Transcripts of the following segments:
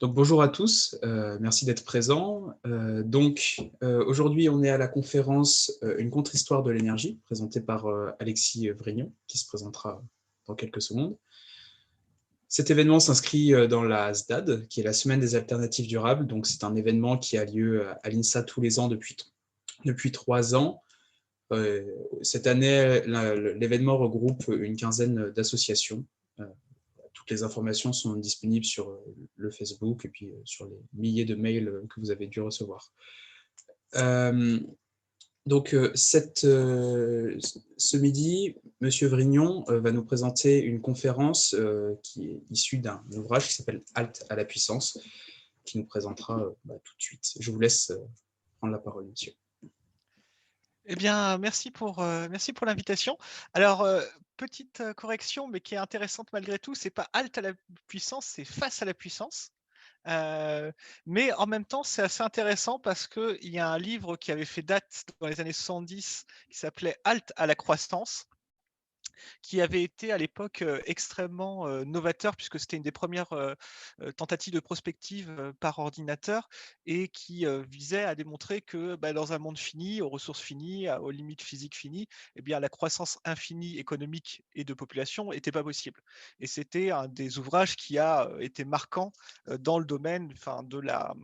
Donc bonjour à tous, merci d'être présents. Aujourd'hui, on est à la conférence Une contre-histoire de l'énergie, présentée par Alexis Vrignon, qui se présentera dans quelques secondes. Cet événement s'inscrit dans la SDAD, qui est la Semaine des alternatives durables. Donc c'est un événement qui a lieu à l'INSA tous les ans depuis 3 ans. Cette année, l'événement regroupe une quinzaine d'associations. Toutes les informations sont disponibles sur le Facebook et puis sur les milliers de mails que vous avez dû recevoir. Ce midi, M. Vrignon va nous présenter une conférence qui est issue d'un ouvrage qui s'appelle « Halte à la puissance », qui nous présentera tout de suite. Je vous laisse prendre la parole, monsieur. Eh bien, merci pour l'invitation. Alors, petite correction, mais qui est intéressante malgré tout, c'est pas halte à la puissance, c'est face à la puissance. Mais en même temps, c'est assez intéressant parce qu'il y a un livre qui avait fait date dans les années 70 qui s'appelait Halte à la croissance, qui avait été à l'époque extrêmement novateur, puisque c'était une des premières tentatives de prospective par ordinateur et qui visait à démontrer que dans un monde fini, aux ressources finies, aux limites physiques finies, eh bien, la croissance infinie économique et de population n'était pas possible. Et c'était un des ouvrages qui a été marquant dans le domaine de la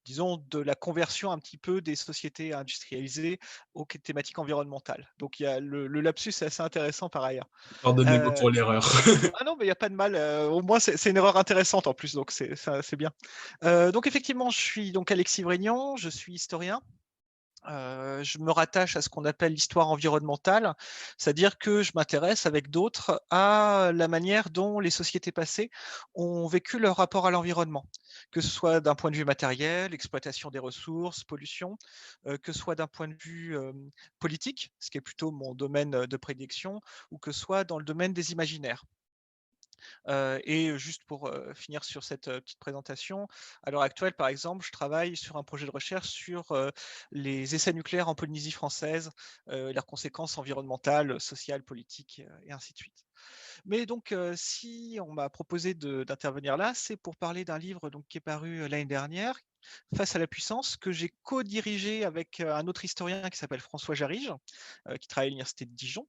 disons, de la conversion un petit peu des sociétés industrialisées aux thématiques environnementales. Donc il y a le lapsus est assez intéressant par ailleurs. Pardonnez-moi Heu, pour l'erreur. ah non, mais il y a pas de mal, au moins c'est une erreur intéressante en plus, donc c'est bien. Donc effectivement, je suis donc Alexis Vrignon, je suis historien. Je me rattache à ce qu'on appelle l'histoire environnementale, c'est-à-dire que je m'intéresse avec d'autres à la manière dont les sociétés passées ont vécu leur rapport à l'environnement, que ce soit d'un point de vue matériel, exploitation des ressources, pollution, que ce soit d'un point de vue, politique, ce qui est plutôt mon domaine, de prédilection, ou que ce soit dans le domaine des imaginaires. Et juste pour, finir sur cette, petite présentation, à l'heure actuelle, par exemple, je travaille sur un projet de recherche sur, les essais nucléaires en Polynésie française, leurs conséquences environnementales, sociales, politiques, et ainsi de suite. Mais donc, si on m'a proposé d'intervenir là, c'est pour parler d'un livre donc qui est paru, l'année dernière, Face à la puissance, que j'ai co-dirigé avec, un autre historien qui s'appelle François Jarige, qui travaille à l'université de Dijon,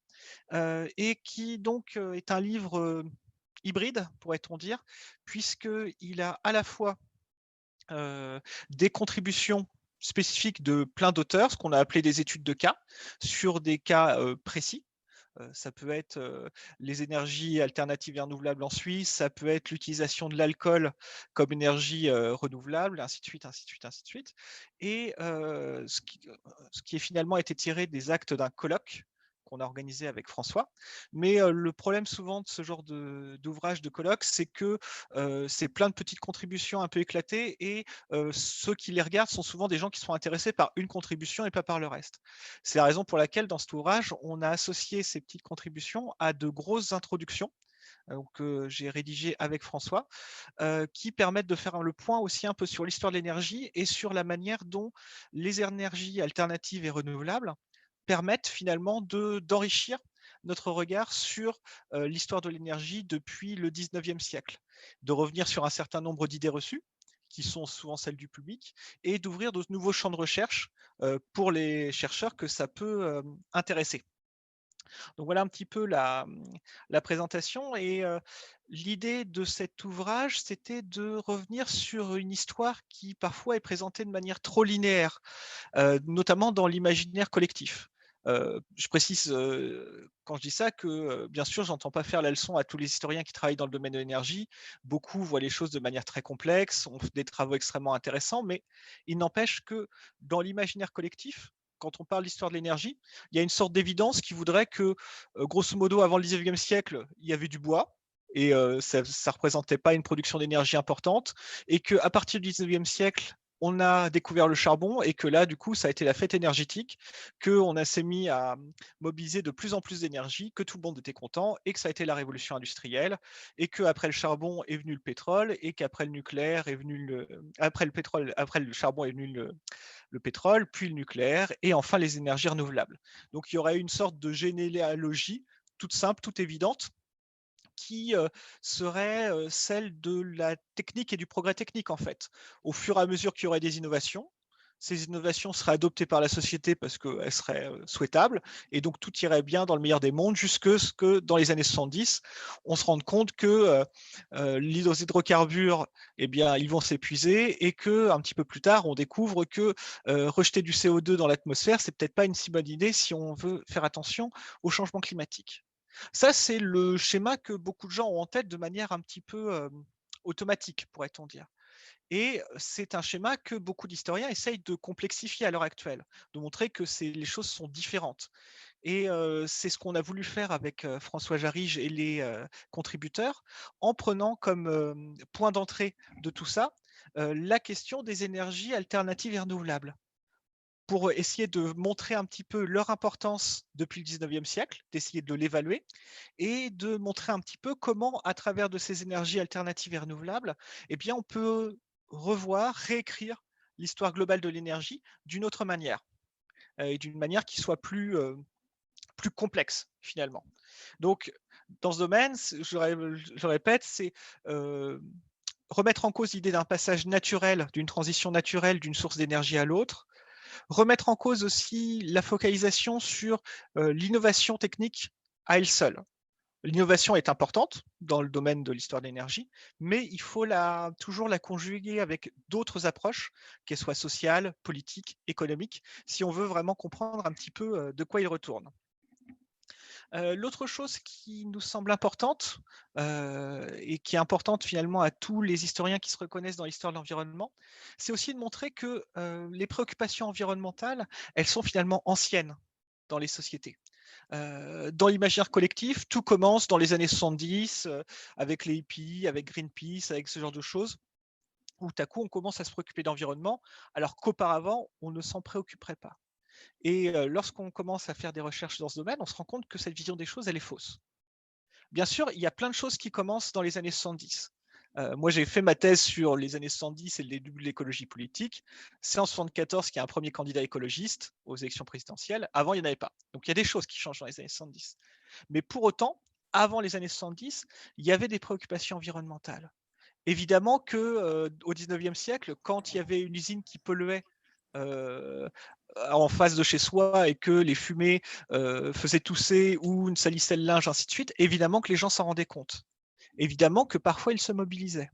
et qui donc, est un livre, hybride, pourrait-on dire, puisqu'il a à la fois des contributions spécifiques de plein d'auteurs, ce qu'on a appelé des études de cas, sur des cas précis. Ça peut être les énergies alternatives et renouvelables en Suisse, ça peut être l'utilisation de l'alcool comme énergie renouvelable, ainsi de suite, ainsi de suite, ainsi de suite. Et ce qui est finalement été tiré des actes d'un colloque qu'on a organisé avec François. Mais le problème souvent de ce genre d'ouvrage de colloque, c'est que c'est plein de petites contributions un peu éclatées et ceux qui les regardent sont souvent des gens qui sont intéressés par une contribution et pas par le reste. C'est la raison pour laquelle dans cet ouvrage, on a associé ces petites contributions à de grosses introductions que j'ai rédigées avec François, qui permettent de faire le point aussi un peu sur l'histoire de l'énergie et sur la manière dont les énergies alternatives et renouvelables permettent finalement d'enrichir notre regard sur l'histoire de l'énergie depuis le 19e siècle, de revenir sur un certain nombre d'idées reçues, qui sont souvent celles du public, et d'ouvrir de nouveaux champs de recherche pour les chercheurs que ça peut intéresser. Donc voilà un petit peu la présentation et l'idée de cet ouvrage, c'était de revenir sur une histoire qui parfois est présentée de manière trop linéaire, notamment dans l'imaginaire collectif. Je précise, quand je dis ça que, bien sûr, j'entends pas faire la leçon à tous les historiens qui travaillent dans le domaine de l'énergie. Beaucoup voient les choses de manière très complexe, ont fait des travaux extrêmement intéressants, mais il n'empêche que dans l'imaginaire collectif, quand on parle d'histoire de l'énergie, il y a une sorte d'évidence qui voudrait que, grosso modo, avant le 19e siècle, il y avait du bois et ça ne représentait pas une production d'énergie importante et qu'à partir du 19e siècle, on a découvert le charbon et que là, du coup, ça a été la fête énergétique, qu'on s'est mis à mobiliser de plus en plus d'énergie, que tout le monde était content et que ça a été la révolution industrielle et qu'après le charbon est venu le pétrole et qu'après le nucléaire est venu après le pétrole, après le charbon est venu le pétrole, puis le nucléaire et enfin les énergies renouvelables. Donc il y aurait une sorte de généalogie toute simple, toute évidente, qui serait celle de la technique et du progrès technique, en fait. Au fur et à mesure qu'il y aurait des innovations, ces innovations seraient adoptées par la société parce qu'elles seraient souhaitables, et donc tout irait bien dans le meilleur des mondes, jusque ce que dans les années 70, on se rende compte que les hydrocarbures, eh bien, ils vont s'épuiser, et que un petit peu plus tard, on découvre que rejeter du CO2 dans l'atmosphère, c'est peut-être pas une si bonne idée si on veut faire attention au changement climatique. Ça, c'est le schéma que beaucoup de gens ont en tête de manière un petit peu automatique, pourrait-on dire. Et c'est un schéma que beaucoup d'historiens essayent de complexifier à l'heure actuelle, de montrer que les choses sont différentes. Et c'est ce qu'on a voulu faire avec François Jarige et les contributeurs, en prenant comme point d'entrée de tout ça la question des énergies alternatives et renouvelables, pour essayer de montrer un petit peu leur importance depuis le 19e siècle, d'essayer de l'évaluer, et de montrer un petit peu comment, à travers de ces énergies alternatives et renouvelables, eh bien, on peut revoir, réécrire l'histoire globale de l'énergie d'une autre manière, et d'une manière qui soit plus complexe, finalement. Donc, dans ce domaine, je répète, c'est remettre en cause l'idée d'un passage naturel, d'une transition naturelle d'une source d'énergie à l'autre, remettre en cause aussi la focalisation sur l'innovation technique à elle seule. L'innovation est importante dans le domaine de l'histoire de l'énergie, mais il faut toujours la conjuguer avec d'autres approches, qu'elles soient sociales, politiques, économiques, si on veut vraiment comprendre un petit peu de quoi il retourne. L'autre chose qui nous semble importante, et qui est importante finalement à tous les historiens qui se reconnaissent dans l'histoire de l'environnement, c'est aussi de montrer que les préoccupations environnementales, elles sont finalement anciennes dans les sociétés. Dans l'imaginaire collectif, tout commence dans les années 70, avec les hippies, avec Greenpeace, avec ce genre de choses, où tout à coup on commence à se préoccuper d'environnement, alors qu'auparavant on ne s'en préoccuperait pas. Et lorsqu'on commence à faire des recherches dans ce domaine, on se rend compte que cette vision des choses, elle est fausse. Bien sûr, il y a plein de choses qui commencent dans les années 70. Moi, j'ai fait ma thèse sur les années 70 et le début de l'écologie politique. C'est en 74 qu'il y a un premier candidat écologiste aux élections présidentielles. Avant, il n'y en avait pas. Donc, il y a des choses qui changent dans les années 70. Mais pour autant, avant les années 70, il y avait des préoccupations environnementales. Évidemment qu'au 19e siècle, quand il y avait une usine qui polluait en face de chez soi et que les fumées faisaient tousser ou salissaient le linge, ainsi de suite, évidemment que les gens s'en rendaient compte. Évidemment que parfois ils se mobilisaient.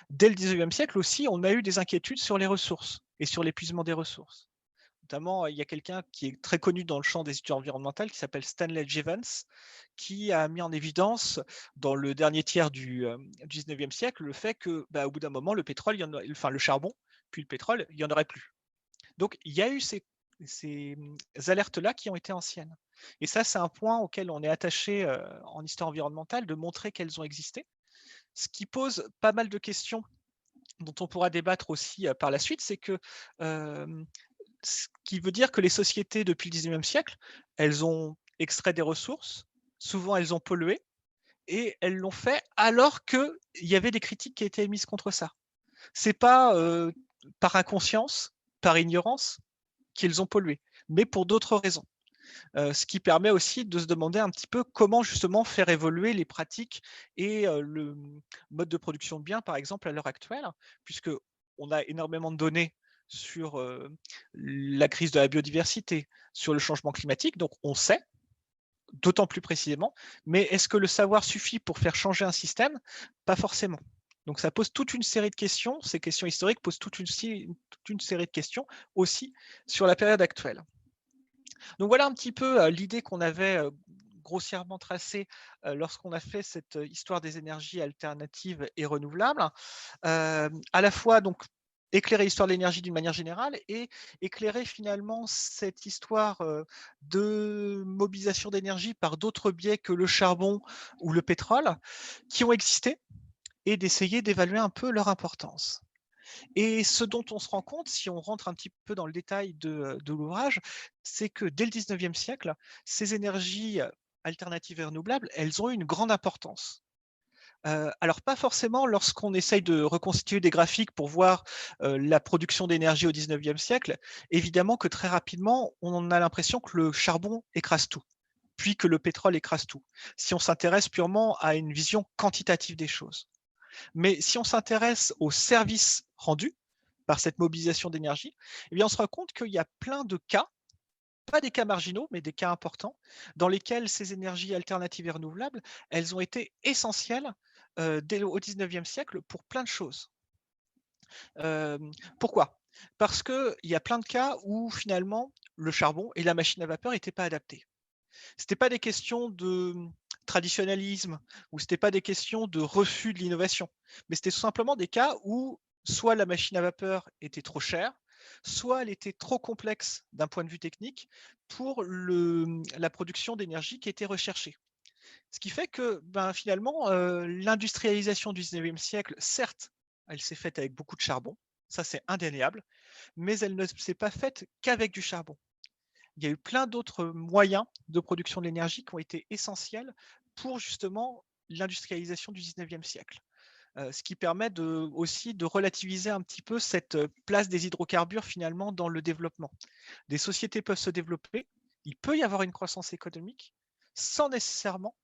Dès le 19e siècle aussi, on a eu des inquiétudes sur les ressources et sur l'épuisement des ressources. Notamment, il y a quelqu'un qui est très connu dans le champ des études environnementales qui s'appelle Stanley Jevons, qui a mis en évidence dans le dernier tiers du 19e siècle le fait que, au bout d'un moment, le pétrole, le charbon, puis le pétrole, il n'y en aurait plus. Donc, il y a eu ces alertes-là qui ont été anciennes. Et ça, c'est un point auquel on est attaché en histoire environnementale, de montrer qu'elles ont existé, ce qui pose pas mal de questions dont on pourra débattre aussi par la suite, c'est que ce qui veut dire que les sociétés, depuis le 19e siècle, elles ont extrait des ressources, souvent elles ont pollué, et elles l'ont fait alors qu'il y avait des critiques qui étaient émises contre ça. C'est pas par inconscience, par ignorance, qu'ils ont pollué, mais pour d'autres raisons. Ce qui permet aussi de se demander un petit peu comment justement faire évoluer les pratiques et le mode de production de biens, par exemple, à l'heure actuelle, puisque on a énormément de données sur la crise de la biodiversité, sur le changement climatique, donc on sait, d'autant plus précisément, mais est-ce que le savoir suffit pour faire changer un système? Pas forcément. Donc ça pose toute une série de questions, ces questions historiques posent toute une série de questions aussi sur la période actuelle. Donc voilà un petit peu l'idée qu'on avait grossièrement tracée lorsqu'on a fait cette histoire des énergies alternatives et renouvelables. À la fois donc éclairer l'histoire de l'énergie d'une manière générale et éclairer finalement cette histoire de mobilisation d'énergie par d'autres biais que le charbon ou le pétrole qui ont existé, et d'essayer d'évaluer un peu leur importance. Et ce dont on se rend compte, si on rentre un petit peu dans le détail de l'ouvrage, c'est que dès le 19e siècle, ces énergies alternatives et renouvelables, elles ont eu une grande importance. Alors pas forcément lorsqu'on essaye de reconstituer des graphiques pour voir la production d'énergie au 19e siècle. Évidemment que très rapidement, on a l'impression que le charbon écrase tout. puis que le pétrole écrase tout, si on s'intéresse purement à une vision quantitative des choses. Mais si on s'intéresse aux services rendus par cette mobilisation d'énergie, eh bien on se rend compte qu'il y a plein de cas, pas des cas marginaux, mais des cas importants, dans lesquels ces énergies alternatives et renouvelables, elles ont été essentielles dès au 19e siècle pour plein de choses. Pourquoi? Parce qu'il y a plein de cas où finalement le charbon et la machine à vapeur n'étaient pas adaptés. C'était pas des questions de traditionnalisme ou c'était pas des questions de refus de l'innovation, mais c'était tout simplement des cas où soit la machine à vapeur était trop chère, soit elle était trop complexe d'un point de vue technique pour la production d'énergie qui était recherchée. Ce qui fait que ben, finalement, l'industrialisation du 19e siècle, certes, elle s'est faite avec beaucoup de charbon, ça c'est indéniable, mais elle ne s'est pas faite qu'avec du charbon. Il y a eu plein d'autres moyens de production de l'énergie qui ont été essentiels pour justement l'industrialisation du 19e siècle. Ce qui permet aussi de relativiser un petit peu cette place des hydrocarbures finalement dans le développement. Des sociétés peuvent se développer, il peut y avoir une croissance économique sans nécessairement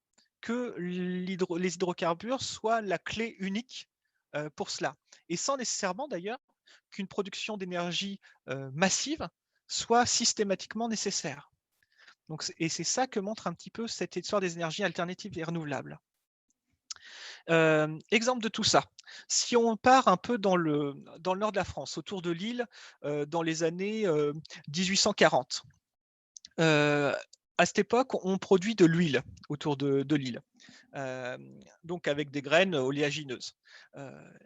que les hydrocarbures soient la clé unique pour cela. Et sans nécessairement d'ailleurs qu'une production d'énergie massive soit systématiquement nécessaire. Donc, et c'est ça que montre un petit peu cette histoire des énergies alternatives et renouvelables. Exemple de tout ça, si on part un peu dans le nord de la France, autour de Lille, dans les années 1840. À cette époque, on produit de l'huile autour de Lille, donc avec des graines oléagineuses.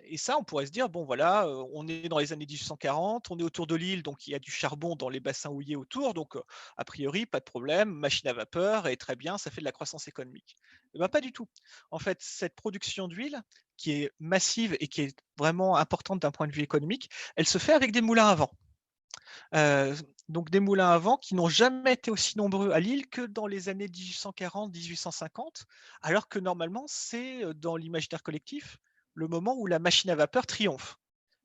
Et ça, on pourrait se dire, bon voilà, on est dans les années 1840, on est autour de Lille, donc il y a du charbon dans les bassins houillers autour, donc a priori, pas de problème, machine à vapeur, et très bien, ça fait de la croissance économique. Eh ben, pas du tout. En fait, cette production d'huile, qui est massive et qui est vraiment importante d'un point de vue économique, elle se fait avec des moulins à vent. Donc des moulins à vent qui n'ont jamais été aussi nombreux à Lille que dans les années 1840-1850, alors que normalement, c'est dans l'imaginaire collectif le moment où la machine à vapeur triomphe.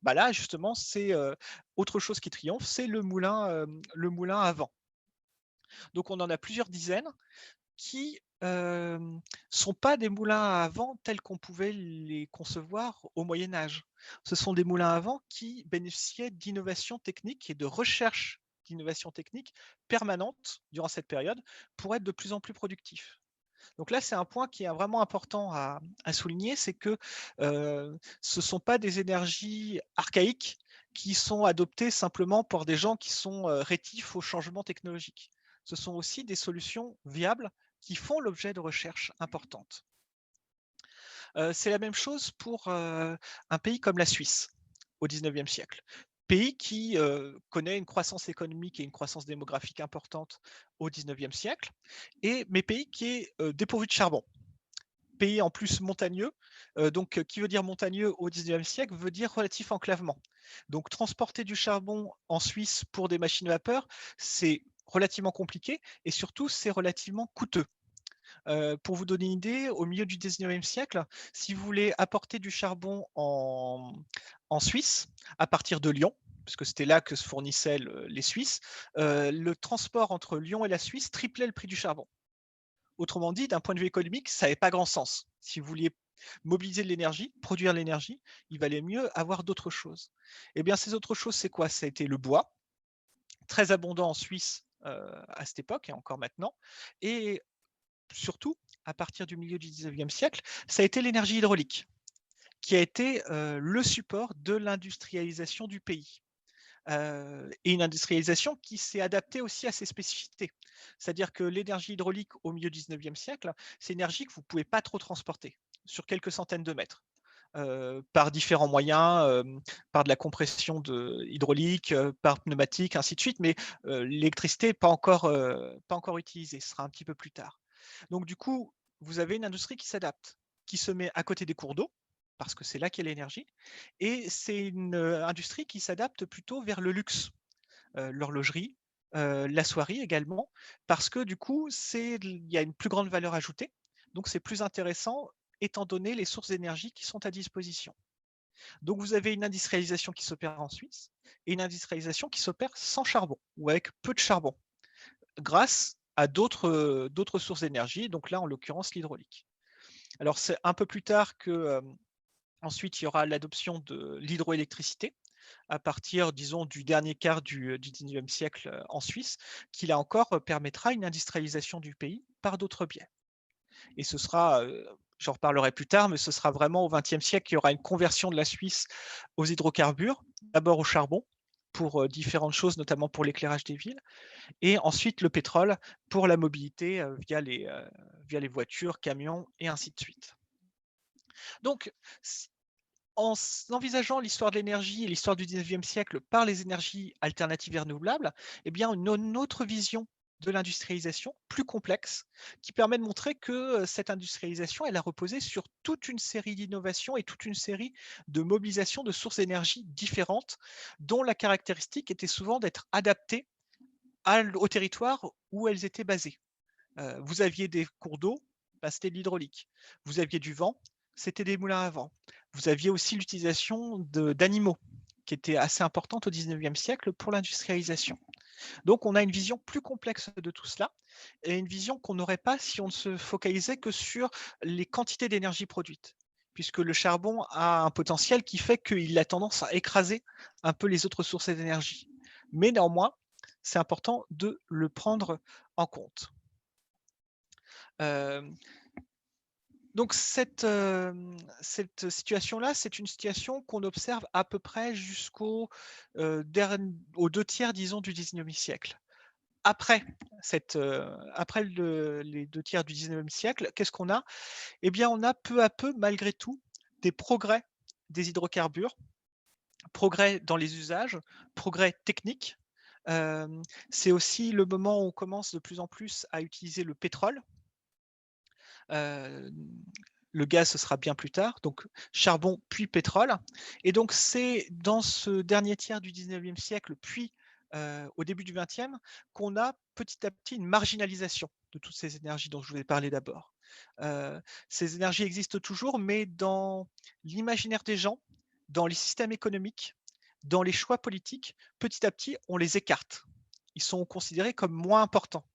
Bah là, justement, c'est autre chose qui triomphe, c'est le moulin à vent. Donc on en a plusieurs dizaines qui sont pas des moulins à vent tels qu'on pouvait les concevoir au Moyen Âge. Ce sont des moulins à vent qui bénéficiaient d'innovation technique et de recherche d'innovation technique permanente durant cette période pour être de plus en plus productifs. Donc là, c'est un point qui est vraiment important à souligner, c'est que ce ne sont pas des énergies archaïques qui sont adoptées simplement par des gens qui sont rétifs au changement technologique. Ce sont aussi des solutions viables qui font l'objet de recherches importantes. C'est la même chose pour un pays comme la Suisse au XIXe siècle. Pays qui connaît une croissance économique et une croissance démographique importante au XIXe siècle, mais pays qui est dépourvu de charbon. Pays en plus montagneux, donc qui veut dire montagneux au XIXe siècle veut dire relatif enclavement. Donc transporter du charbon en Suisse pour des machines à vapeur, c'est relativement compliqué et surtout c'est relativement coûteux. Pour vous donner une idée, au milieu du 19e siècle, si vous voulez apporter du charbon en Suisse, à partir de Lyon, parce que c'était là que se fournissaient les Suisses, le transport entre Lyon et la Suisse triplait le prix du charbon. Autrement dit, d'un point de vue économique, ça n'avait pas grand sens. Si vous vouliez mobiliser de l'énergie, produire l'énergie, il valait mieux avoir d'autres choses. Eh bien, ces autres choses, c'est quoi? Ça a été le bois, très abondant en Suisse à cette époque et encore maintenant. Et surtout, à partir du milieu du 19e siècle, ça a été l'énergie hydraulique, qui a été le support de l'industrialisation du pays. Et une industrialisation qui s'est adaptée aussi à ses spécificités. C'est-à-dire que l'énergie hydraulique au milieu du 19e siècle, c'est une énergie que vous ne pouvez pas trop transporter sur quelques centaines de mètres. Par différents moyens, par de la compression hydraulique, par pneumatique, ainsi de suite, mais l'électricité n'est pas encore utilisée, ce sera un petit peu plus tard. Donc du coup, vous avez une industrie qui s'adapte, qui se met à côté des cours d'eau, parce que c'est là qu'il y a l'énergie, et c'est une industrie qui s'adapte plutôt vers le luxe, l'horlogerie, la soierie également, parce que du coup, il y a une plus grande valeur ajoutée, donc c'est plus intéressant étant donné les sources d'énergie qui sont à disposition. Donc vous avez une industrialisation qui s'opère en Suisse et une industrialisation qui s'opère sans charbon ou avec peu de charbon, grâce à d'autres sources d'énergie, donc là, en l'occurrence, l'hydraulique. Alors, c'est un peu plus tard que, ensuite, il y aura l'adoption de l'hydroélectricité à partir, disons, du dernier quart du 19e siècle en Suisse, qui là encore permettra une industrialisation du pays par d'autres biais. Et ce sera, j'en reparlerai plus tard, mais ce sera vraiment au XXe siècle qu'il y aura une conversion de la Suisse aux hydrocarbures, d'abord au charbon pour différentes choses, notamment pour l'éclairage des villes, et ensuite le pétrole pour la mobilité via les voitures, camions et ainsi de suite. Donc, en envisageant l'histoire de l'énergie et l'histoire du 19e siècle par les énergies alternatives et renouvelables, eh bien, une autre vision de l'industrialisation, plus complexe, qui permet de montrer que cette industrialisation, elle a reposé sur toute une série d'innovations et toute une série de mobilisations de sources d'énergie différentes, dont la caractéristique était souvent d'être adaptées au territoire où elles étaient basées. Vous aviez des cours d'eau, bah, c'était de l'hydraulique. Vous aviez du vent, c'était des moulins à vent. Vous aviez aussi l'utilisation d'animaux, qui était assez importante au 19e siècle pour l'industrialisation. Donc on a une vision plus complexe de tout cela, et une vision qu'on n'aurait pas si on ne se focalisait que sur les quantités d'énergie produites, puisque le charbon a un potentiel qui fait qu'il a tendance à écraser un peu les autres sources d'énergie. Mais néanmoins, c'est important de le prendre en compte. Donc cette situation-là, c'est une situation qu'on observe à peu près jusqu'au aux 2 tiers, disons, du 19e siècle. Après les 2 tiers du 19e siècle, qu'est-ce qu'on a? Eh bien, on a peu à peu, malgré tout, des progrès des hydrocarbures, progrès dans les usages, progrès techniques. C'est aussi le moment où on commence de plus en plus à utiliser le pétrole. Heu, le gaz, ce sera bien plus tard, donc charbon puis pétrole, et donc c'est dans ce dernier tiers du 19e siècle, puis, au début du 20e, qu'on a petit à petit une marginalisation de toutes ces énergies dont je vous ai parlé d'abord. Ces énergies existent toujours, mais dans l'imaginaire des gens, dans les systèmes économiques, dans les choix politiques, petit à petit, on les écarte. Ils sont considérés comme moins importants.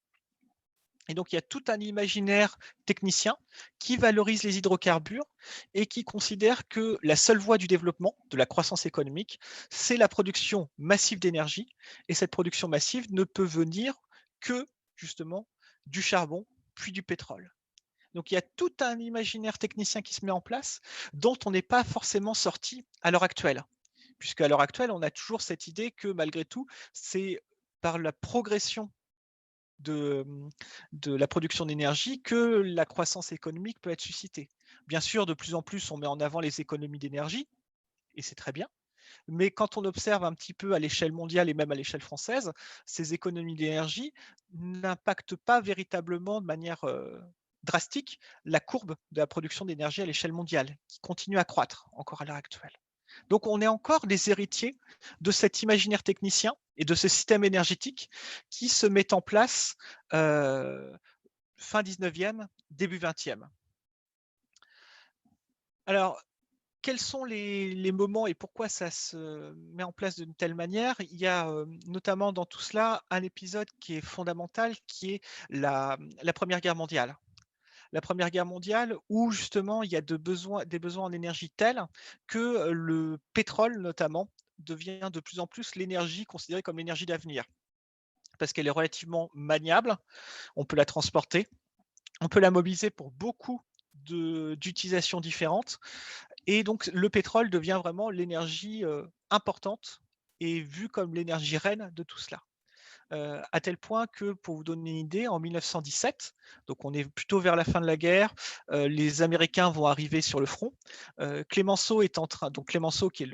Et donc, il y a tout un imaginaire technicien qui valorise les hydrocarbures et qui considère que la seule voie du développement, de la croissance économique, c'est la production massive d'énergie. Et cette production massive ne peut venir que, justement, du charbon, puis du pétrole. Donc, il y a tout un imaginaire technicien qui se met en place dont on n'est pas forcément sorti à l'heure actuelle. Puisqu'à l'heure actuelle, on a toujours cette idée que, malgré tout, c'est par la progression de, de la production d'énergie que la croissance économique peut être suscitée. Bien sûr, de plus en plus, on met en avant les économies d'énergie, et c'est très bien. Mais quand on observe un petit peu à l'échelle mondiale et même à l'échelle française, ces économies d'énergie n'impactent pas véritablement de manière drastique la courbe de la production d'énergie à l'échelle mondiale, qui continue à croître encore à l'heure actuelle. Donc on est encore des héritiers de cet imaginaire technicien et de ce système énergétique qui se met en place fin 19e, début 20e. Alors, quels sont les moments et pourquoi ça se met en place d'une telle manière? Il y a notamment dans tout cela un épisode qui est fondamental, qui est la Première Guerre mondiale. La Première Guerre mondiale où justement il y a des besoins en énergie tels que le pétrole notamment devient de plus en plus l'énergie considérée comme l'énergie d'avenir. Parce qu'elle est relativement maniable, on peut la transporter, on peut la mobiliser pour beaucoup d'utilisations différentes, et donc le pétrole devient vraiment l'énergie importante et vue comme l'énergie reine de tout cela. À tel point que, pour vous donner une idée, en 1917, donc on est plutôt vers la fin de la guerre, les Américains vont arriver sur le front. Clémenceau est en train, donc Clémenceau qui est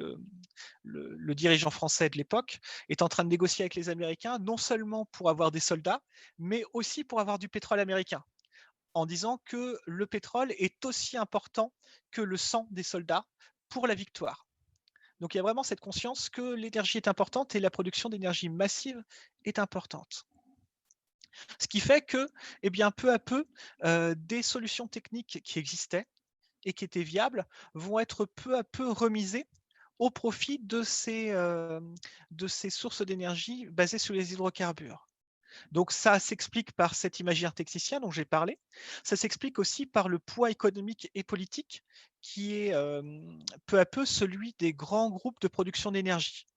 le dirigeant français de l'époque, est en train de négocier avec les Américains, non seulement pour avoir des soldats, mais aussi pour avoir du pétrole américain, en disant que le pétrole est aussi important que le sang des soldats pour la victoire. Donc il y a vraiment cette conscience que l'énergie est importante et la production d'énergie massive est importante. Ce qui fait que, eh bien, peu à peu, des solutions techniques qui existaient et qui étaient viables vont être peu à peu remisées au profit de ces sources d'énergie basées sur les hydrocarbures. Donc ça s'explique par cet imaginaire technicien dont j'ai parlé. Ça s'explique aussi par le poids économique et politique qui est peu à peu celui des grands groupes de production d'énergie.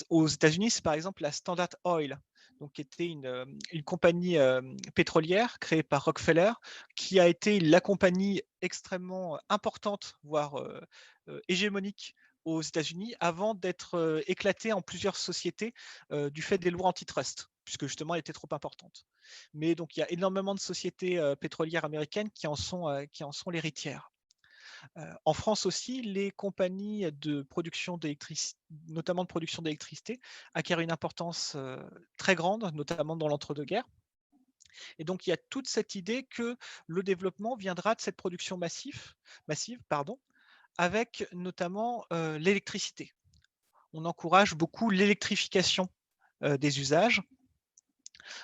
Aux États-Unis, c'est par exemple la Standard Oil, donc qui était une compagnie pétrolière créée par Rockefeller, qui a été la compagnie extrêmement importante, voire hégémonique aux États-Unis, avant d'être éclatée en plusieurs sociétés du fait des lois antitrust, puisque justement elle était trop importante. Mais donc il y a énormément de sociétés pétrolières américaines qui en sont l'héritière. En France aussi, les compagnies de production d'électricité, notamment de production d'électricité, acquièrent une importance très grande, notamment dans l'entre-deux-guerres. Et donc, il y a toute cette idée que le développement viendra de cette production massive, avec notamment l'électricité. On encourage beaucoup l'électrification des usages,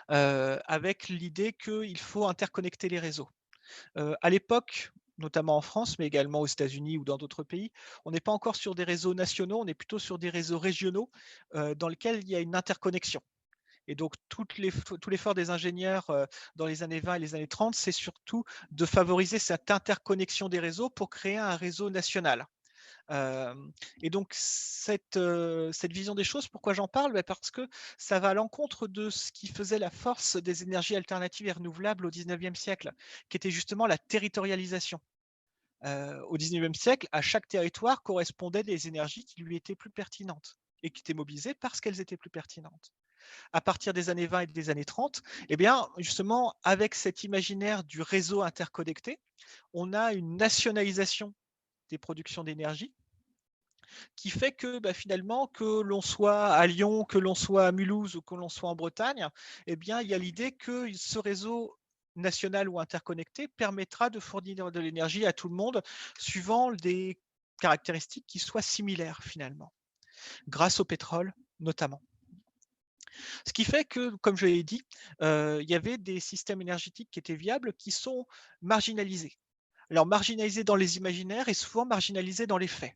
avec l'idée qu'il faut interconnecter les réseaux. À l'époque, notamment en France, mais également aux États-Unis ou dans d'autres pays, on n'est pas encore sur des réseaux nationaux, on est plutôt sur des réseaux régionaux dans lesquels il y a une interconnexion. Et donc, tout l'effort des ingénieurs dans les années 20 et les années 30, c'est surtout de favoriser cette interconnexion des réseaux pour créer un réseau national. Et donc, cette vision des choses, pourquoi j'en parle? Parce que ça va à l'encontre de ce qui faisait la force des énergies alternatives et renouvelables au 19e siècle, qui était justement la territorialisation. Au 19e siècle, à chaque territoire correspondaient des énergies qui lui étaient plus pertinentes et qui étaient mobilisées parce qu'elles étaient plus pertinentes. À partir des années 20 et des années 30, eh bien, justement, avec cet imaginaire du réseau interconnecté, on a une nationalisation des productions d'énergie qui fait que finalement, que l'on soit à Lyon, que l'on soit à Mulhouse ou que l'on soit en Bretagne, eh bien, il y a l'idée que ce réseau national ou interconnecté permettra de fournir de l'énergie à tout le monde suivant des caractéristiques qui soient similaires finalement, grâce au pétrole notamment. Ce qui fait que, comme je l'ai dit, il y avait des systèmes énergétiques qui étaient viables qui sont marginalisés. Alors marginalisés dans les imaginaires et souvent marginalisés dans les faits.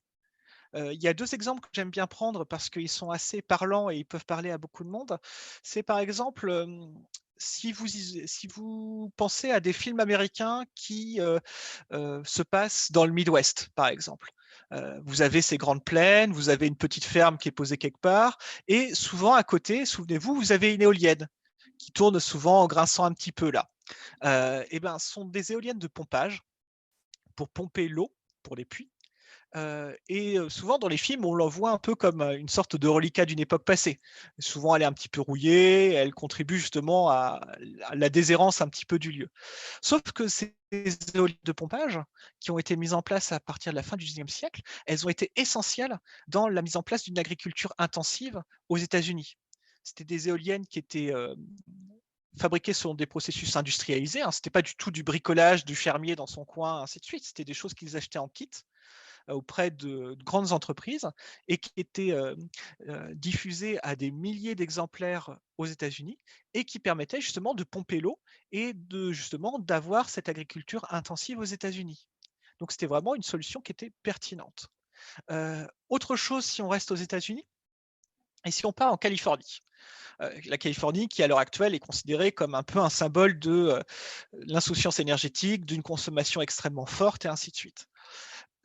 Il y a 2 exemples que j'aime bien prendre parce qu'ils sont assez parlants et ils peuvent parler à beaucoup de monde. C'est par exemple, si vous pensez à des films américains qui, se passent dans le Midwest, par exemple. Vous avez ces grandes plaines, vous avez une petite ferme qui est posée quelque part et souvent à côté, souvenez-vous, vous avez une éolienne qui tourne souvent en grinçant un petit peu là. Et ben, ce sont des éoliennes de pompage pour pomper l'eau pour les puits. Et souvent dans les films, on la voit un peu comme une sorte de reliquat d'une époque passée. Souvent, elle est un petit peu rouillée, elle contribue justement à la déshérence un petit peu du lieu. Sauf que ces éoliennes de pompage, qui ont été mises en place à partir de la fin du 19e siècle, elles ont été essentielles dans la mise en place d'une agriculture intensive aux États-Unis. C'était des éoliennes qui étaient fabriquées selon des processus industrialisés. Hein. Ce n'était pas du tout du bricolage du fermier dans son coin, ainsi de suite. C'était des choses qu'ils achetaient en kit auprès de grandes entreprises et qui étaient diffusées à des milliers d'exemplaires aux États-Unis et qui permettaient justement de pomper l'eau et de justement d'avoir cette agriculture intensive aux États-Unis. Donc c'était vraiment une solution qui était pertinente. Autre chose, si on reste aux États-Unis et si on part en Californie. La Californie qui à l'heure actuelle est considérée comme un peu un symbole de l'insouciance énergétique, d'une consommation extrêmement forte et ainsi de suite.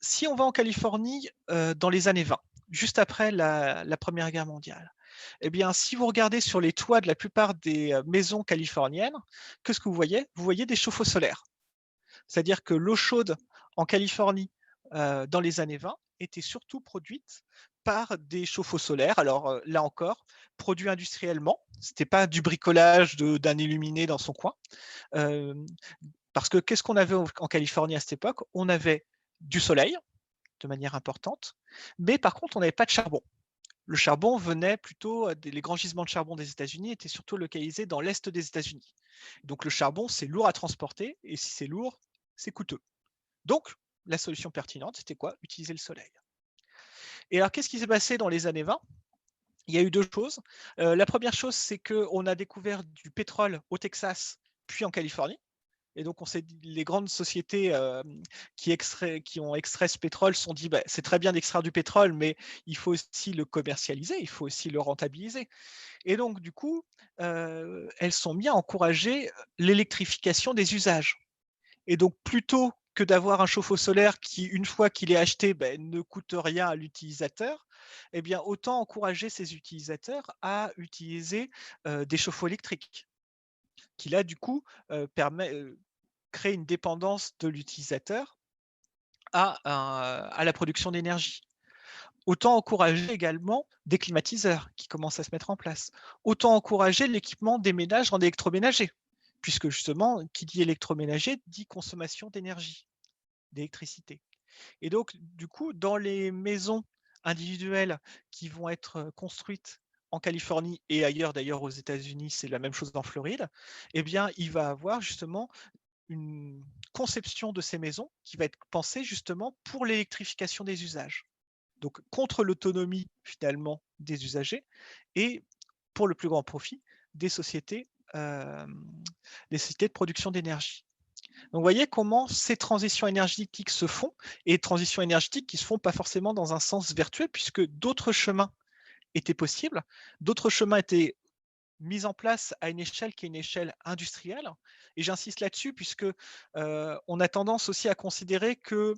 Si on va en Californie dans les années 20, juste après la Première Guerre mondiale, eh bien, si vous regardez sur les toits de la plupart des maisons californiennes, qu'est-ce que vous voyez? Vous voyez des chauffe-eau solaires. C'est-à-dire que l'eau chaude en Californie dans les années 20 était surtout produite par des chauffe-eau solaires. Alors là encore, produits industriellement, ce n'était pas du bricolage d'un illuminé dans son coin. Parce que qu'est-ce qu'on avait en Californie à cette époque? On avait du soleil, de manière importante, mais par contre, on n'avait pas de charbon. Le charbon venait plutôt, les grands gisements de charbon des États-Unis étaient surtout localisés dans l'est des États-Unis. Donc le charbon, c'est lourd à transporter, et si c'est lourd, c'est coûteux. Donc, la solution pertinente, c'était quoi? Utiliser le soleil. Et alors, qu'est-ce qui s'est passé dans les années 20? Il y a eu 2 choses. La première chose, c'est qu'on a découvert du pétrole au Texas, puis en Californie. Et donc, les grandes sociétés qui ont extrait ce pétrole se sont dit, bah, c'est très bien d'extraire du pétrole, mais il faut aussi le commercialiser, il faut aussi le rentabiliser. Et donc, du coup, elles sont mis à encourager l'électrification des usages. Et donc, plutôt que d'avoir un chauffe-eau solaire qui, une fois qu'il est acheté, ben, ne coûte rien à l'utilisateur, eh bien, autant encourager ces utilisateurs à utiliser des chauffe-eau électriques, qui là, du coup, crée une dépendance de l'utilisateur à la production d'énergie. Autant encourager également des climatiseurs qui commencent à se mettre en place. Autant encourager l'équipement des ménages en électroménager, puisque justement, qui dit électroménager dit consommation d'énergie, d'électricité. Et donc, du coup, dans les maisons individuelles qui vont être construites en Californie et ailleurs, d'ailleurs aux États-Unis, c'est la même chose en Floride, eh bien, il va avoir justement une conception de ces maisons qui va être pensée justement pour l'électrification des usages. Donc contre l'autonomie finalement des usagers et pour le plus grand profit des sociétés, des sociétés de production d'énergie. Donc vous voyez comment ces transitions énergétiques se font, et transitions énergétiques qui se font pas forcément dans un sens vertueux, puisque d'autres chemins étaient possibles, d'autres chemins étaient mis en place à une échelle qui est une échelle industrielle. Et j'insiste là-dessus, puisque on a tendance aussi à considérer que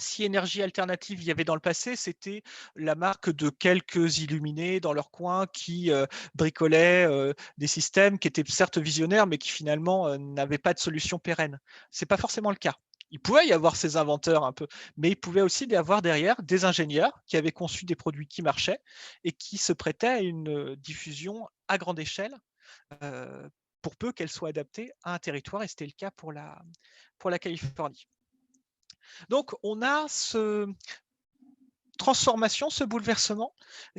si énergie alternative il y avait dans le passé, c'était la marque de quelques illuminés dans leur coin qui bricolaient des systèmes qui étaient certes visionnaires, mais qui finalement n'avaient pas de solution pérenne. C'est pas forcément le cas. Il pouvait y avoir ces inventeurs un peu, mais il pouvait aussi y avoir derrière des ingénieurs qui avaient conçu des produits qui marchaient et qui se prêtaient à une diffusion à grande échelle, euh, pour peu qu'elle soit adaptée à un territoire, et c'était le cas pour la Californie. Donc, on a ce transformation, ce bouleversement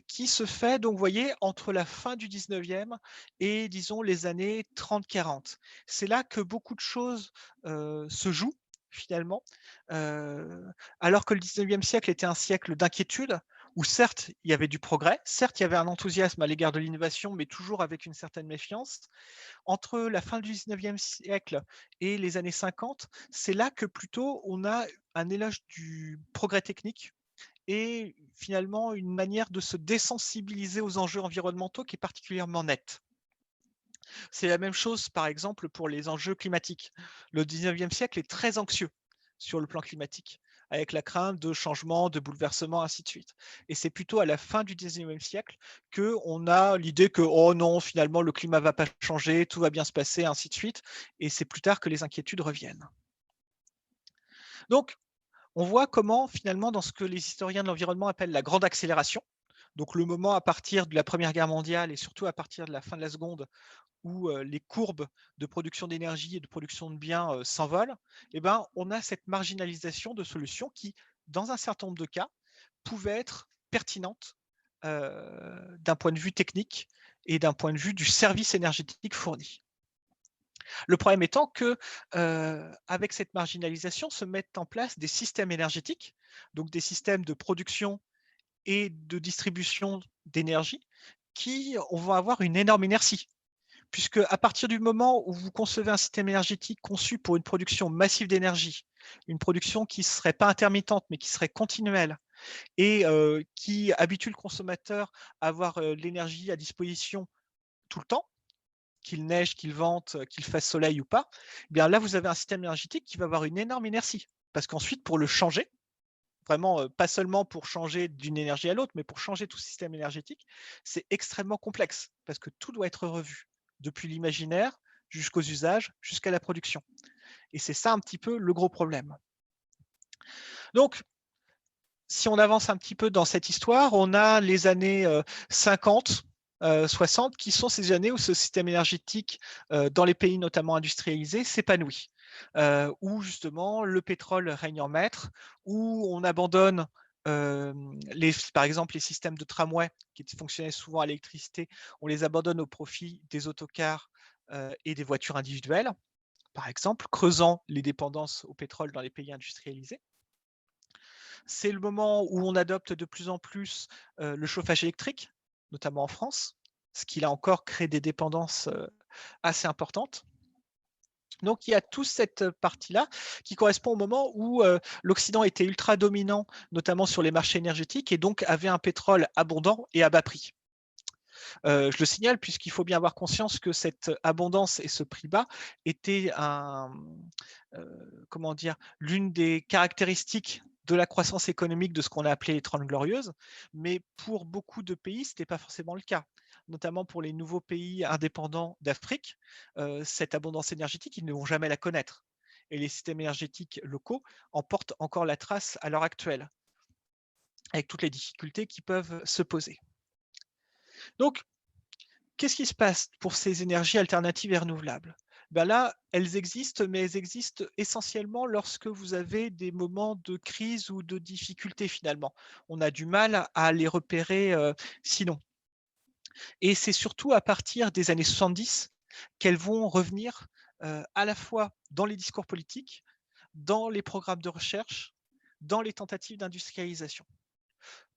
qui se fait, donc, vous voyez, entre la fin du 19e et, disons, les années 30-40. C'est là que beaucoup de choses se jouent, finalement, alors que le 19e siècle était un siècle d'inquiétude, où certes, il y avait du progrès, certes, il y avait un enthousiasme à l'égard de l'innovation, mais toujours avec une certaine méfiance. Entre la fin du 19e siècle et les années 50, c'est là que plutôt on a un éloge du progrès technique et finalement une manière de se désensibiliser aux enjeux environnementaux qui est particulièrement nette. C'est la même chose, par exemple, pour les enjeux climatiques. Le 19e siècle est très anxieux sur le plan climatique, avec la crainte de changements, de bouleversements, ainsi de suite. Et c'est plutôt à la fin du 19e siècle qu'on a l'idée que, oh non, finalement, le climat ne va pas changer, tout va bien se passer, ainsi de suite. Et c'est plus tard que les inquiétudes reviennent. Donc, on voit comment, finalement, dans ce que les historiens de l'environnement appellent la grande accélération, donc le moment à partir de la Première Guerre mondiale et surtout à partir de la fin de la Seconde, où les courbes de production d'énergie et de production de biens s'envolent, eh ben, on a cette marginalisation de solutions qui, dans un certain nombre de cas, pouvaient être pertinentes d'un point de vue technique et d'un point de vue du service énergétique fourni. Le problème étant que, avec cette marginalisation, se mettent en place des systèmes énergétiques, donc des systèmes de production et de distribution d'énergie qui vont avoir une énorme inertie. Puisque à partir du moment où vous concevez un système énergétique conçu pour une production massive d'énergie, une production qui ne serait pas intermittente, mais qui serait continuelle, et qui habitue le consommateur à avoir l'énergie à disposition tout le temps, qu'il neige, qu'il vente, qu'il fasse soleil ou pas, eh bien là, vous avez un système énergétique qui va avoir une énorme inertie. Parce qu'ensuite, pour le changer, vraiment pas seulement pour changer d'une énergie à l'autre, mais pour changer tout système énergétique, c'est extrêmement complexe, parce que tout doit être revu, depuis l'imaginaire jusqu'aux usages, jusqu'à la production. Et c'est ça un petit peu le gros problème. Donc, si on avance un petit peu dans cette histoire, on a les années 50, 60, qui sont ces années où ce système énergétique, dans les pays notamment industrialisés, s'épanouit, où justement le pétrole règne en maître, où on abandonne par exemple les systèmes de tramway qui fonctionnaient souvent à l'électricité, on les abandonne au profit des autocars et des voitures individuelles, par exemple, creusant les dépendances au pétrole dans les pays industrialisés. C'est le moment où on adopte de plus en plus le chauffage électrique, notamment en France, ce qui là encore crée des dépendances assez importantes. Donc, il y a toute cette partie-là qui correspond au moment où l'Occident était ultra dominant, notamment sur les marchés énergétiques, et donc avait un pétrole abondant et à bas prix. Je le signale puisqu'il faut bien avoir conscience que cette abondance et ce prix bas étaient comment dire, l'une des caractéristiques de la croissance économique de ce qu'on a appelé les 30 glorieuses, mais pour beaucoup de pays, ce n'était pas forcément le cas. Notamment pour les nouveaux pays indépendants d'Afrique, cette abondance énergétique, ils ne vont jamais la connaître. Et les systèmes énergétiques locaux en portent encore la trace à l'heure actuelle, avec toutes les difficultés qui peuvent se poser. Donc, qu'est-ce qui se passe pour ces énergies alternatives et renouvelables? Ben là, elles existent, mais elles existent essentiellement lorsque vous avez des moments de crise ou de difficulté finalement. On a du mal à les repérer sinon. Et c'est surtout à partir des années 70 qu'elles vont revenir à la fois dans les discours politiques, dans les programmes de recherche, dans les tentatives d'industrialisation.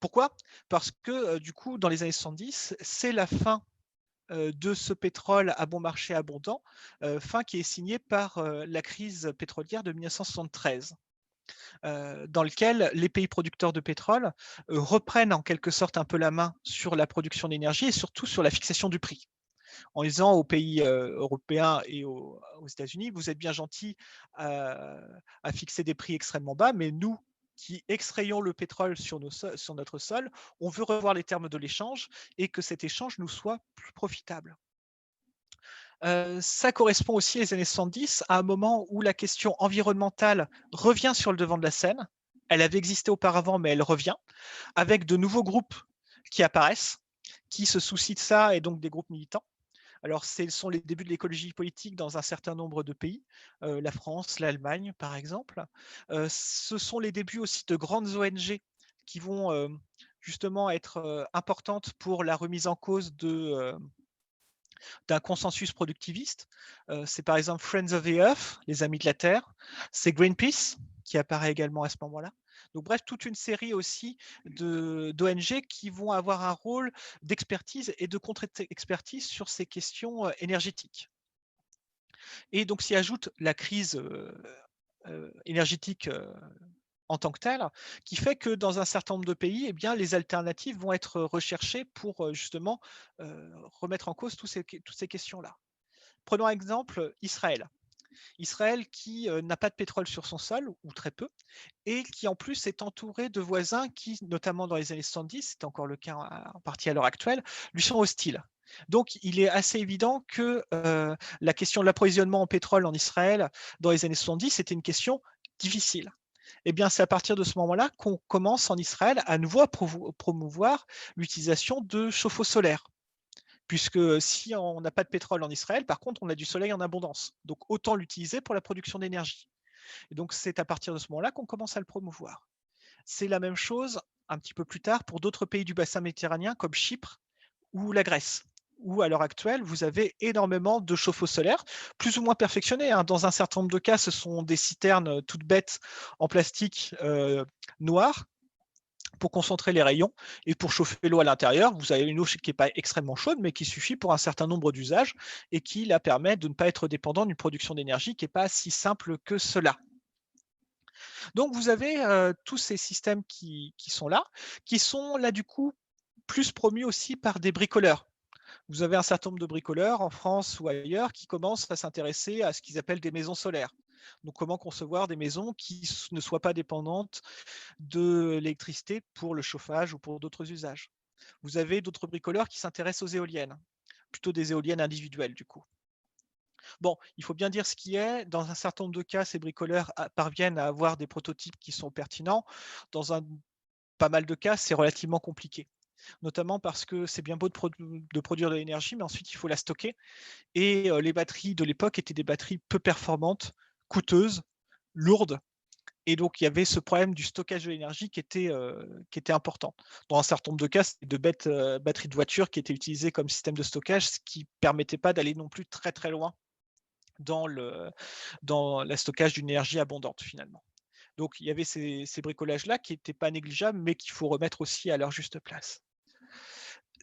Pourquoi? Parce que du coup, dans les années 70, c'est la fin de ce pétrole à bon marché abondant, fin qui est signée par la crise pétrolière de 1973, dans lequel les pays producteurs de pétrole reprennent en quelque sorte un peu la main sur la production d'énergie et surtout sur la fixation du prix. En disant aux pays européens et aux États-Unis, vous êtes bien gentils à fixer des prix extrêmement bas, mais nous, qui extrayons le pétrole sur notre sol, on veut revoir les termes de l'échange et que cet échange nous soit plus profitable. Ça correspond aussi, les années 70, à un moment où la question environnementale revient sur le devant de la scène. Elle avait existé auparavant, mais elle revient, avec de nouveaux groupes qui apparaissent, qui se soucient de ça, et donc des groupes militants. Alors, ce sont les débuts de l'écologie politique dans un certain nombre de pays, la France, l'Allemagne, par exemple. Ce sont les débuts aussi de grandes ONG qui vont justement être importantes pour la remise en cause d'un consensus productiviste. C'est par exemple Friends of the Earth, les Amis de la Terre. C'est Greenpeace qui apparaît également à ce moment-là. Donc bref, toute une série aussi d'ONG qui vont avoir un rôle d'expertise et de contre-expertise sur ces questions énergétiques. Et donc s'y ajoute la crise énergétique en tant que telle, qui fait que dans un certain nombre de pays, eh bien, les alternatives vont être recherchées pour justement remettre en cause toutes ces questions-là. Prenons un exemple, Israël. Israël qui n'a pas de pétrole sur son sol, ou très peu, et qui en plus est entouré de voisins qui, notamment dans les années 70, c'est encore le cas en partie à l'heure actuelle, lui sont hostiles. Donc il est assez évident que la question de l'approvisionnement en pétrole en Israël dans les années 70 était une question difficile. Eh bien, c'est à partir de ce moment-là qu'on commence en Israël à nouveau à promouvoir l'utilisation de chauffe-eau solaires. Puisque si on n'a pas de pétrole en Israël, par contre, on a du soleil en abondance. Donc, autant l'utiliser pour la production d'énergie. Et donc, c'est à partir de ce moment-là qu'on commence à le promouvoir. C'est la même chose un petit peu plus tard pour d'autres pays du bassin méditerranéen comme Chypre ou la Grèce, où à l'heure actuelle, vous avez énormément de chauffe-eau solaires, plus ou moins perfectionnés. Dans un certain nombre de cas, ce sont des citernes toutes bêtes en plastique noir pour concentrer les rayons et pour chauffer l'eau à l'intérieur. Vous avez une eau qui n'est pas extrêmement chaude, mais qui suffit pour un certain nombre d'usages et qui la permet de ne pas être dépendant d'une production d'énergie qui n'est pas si simple que cela. Donc vous avez tous ces systèmes qui sont là du coup plus promus aussi par des bricoleurs. Vous avez un certain nombre de bricoleurs en France ou ailleurs qui commencent à s'intéresser à ce qu'ils appellent des maisons solaires. Donc comment concevoir des maisons qui ne soient pas dépendantes de l'électricité pour le chauffage ou pour d'autres usages. Vous avez d'autres bricoleurs qui s'intéressent aux éoliennes, plutôt des éoliennes individuelles du coup. Bon, il faut bien dire ce qui est. Dans un certain nombre de cas, ces bricoleurs parviennent à avoir des prototypes qui sont pertinents. Dans pas mal de cas, c'est relativement compliqué. Notamment parce que c'est bien beau de produire de l'énergie, mais ensuite il faut la stocker. Et les batteries de l'époque étaient des batteries peu performantes, coûteuses, lourdes. Et donc, il y avait ce problème du stockage de l'énergie qui était important. Dans un certain nombre de cas, c'était de bêtes batteries de voiture qui étaient utilisées comme système de stockage, ce qui ne permettait pas d'aller non plus très très loin dans le stockage d'une énergie abondante finalement. Donc, il y avait ces bricolages-là qui n'étaient pas négligeables, mais qu'il faut remettre aussi à leur juste place.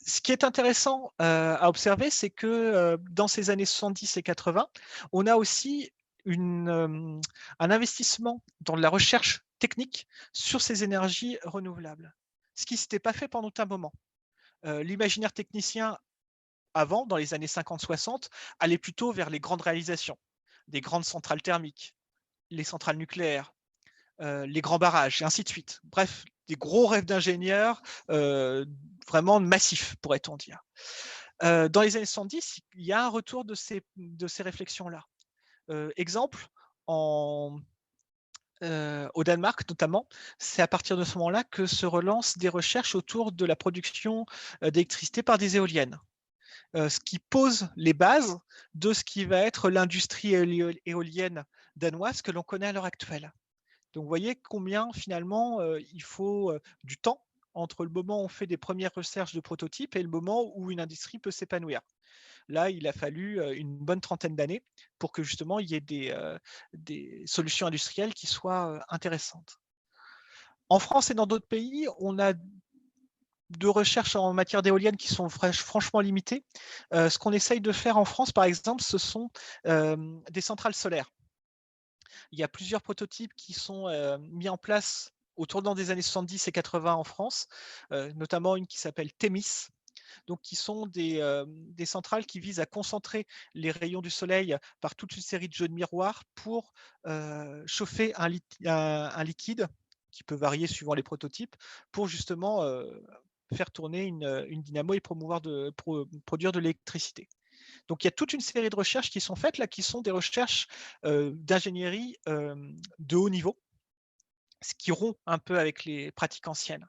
Ce qui est intéressant à observer, c'est que dans ces années 70 et 80, on a aussi un investissement dans de la recherche technique sur ces énergies renouvelables, ce qui ne s'était pas fait pendant un moment. L'imaginaire technicien, avant, dans les années 50-60, allait plutôt vers les grandes réalisations, des grandes centrales thermiques, les centrales nucléaires, les grands barrages, et ainsi de suite. Bref, des gros rêves d'ingénieurs vraiment massifs, pourrait-on dire. Dans les années 70, il y a un retour de ces réflexions-là. Exemple, au Danemark notamment, c'est à partir de ce moment-là que se relancent des recherches autour de la production d'électricité par des éoliennes. Ce qui pose les bases de ce qui va être l'industrie éolienne danoise que l'on connaît à l'heure actuelle. Donc, vous voyez combien finalement il faut du temps entre le moment où on fait des premières recherches de prototypes et le moment où une industrie peut s'épanouir. Là, il a fallu une bonne trentaine d'années pour que justement il y ait des solutions industrielles qui soient intéressantes. En France et dans d'autres pays, on a de recherches en matière d'éoliennes qui sont franchement limitées. Ce qu'on essaye de faire en France, par exemple, ce sont des centrales solaires. Il y a plusieurs prototypes qui sont mis en place au tournant des années 70 et 80 en France, notamment une qui s'appelle Thémis, donc qui sont des centrales qui visent à concentrer les rayons du soleil par toute une série de jeux de miroirs pour chauffer un liquide qui peut varier suivant les prototypes, pour justement faire tourner une dynamo et produire de l'électricité. Donc il y a toute une série de recherches qui sont faites là, qui sont des recherches d'ingénierie de haut niveau, ce qui rompt un peu avec les pratiques anciennes.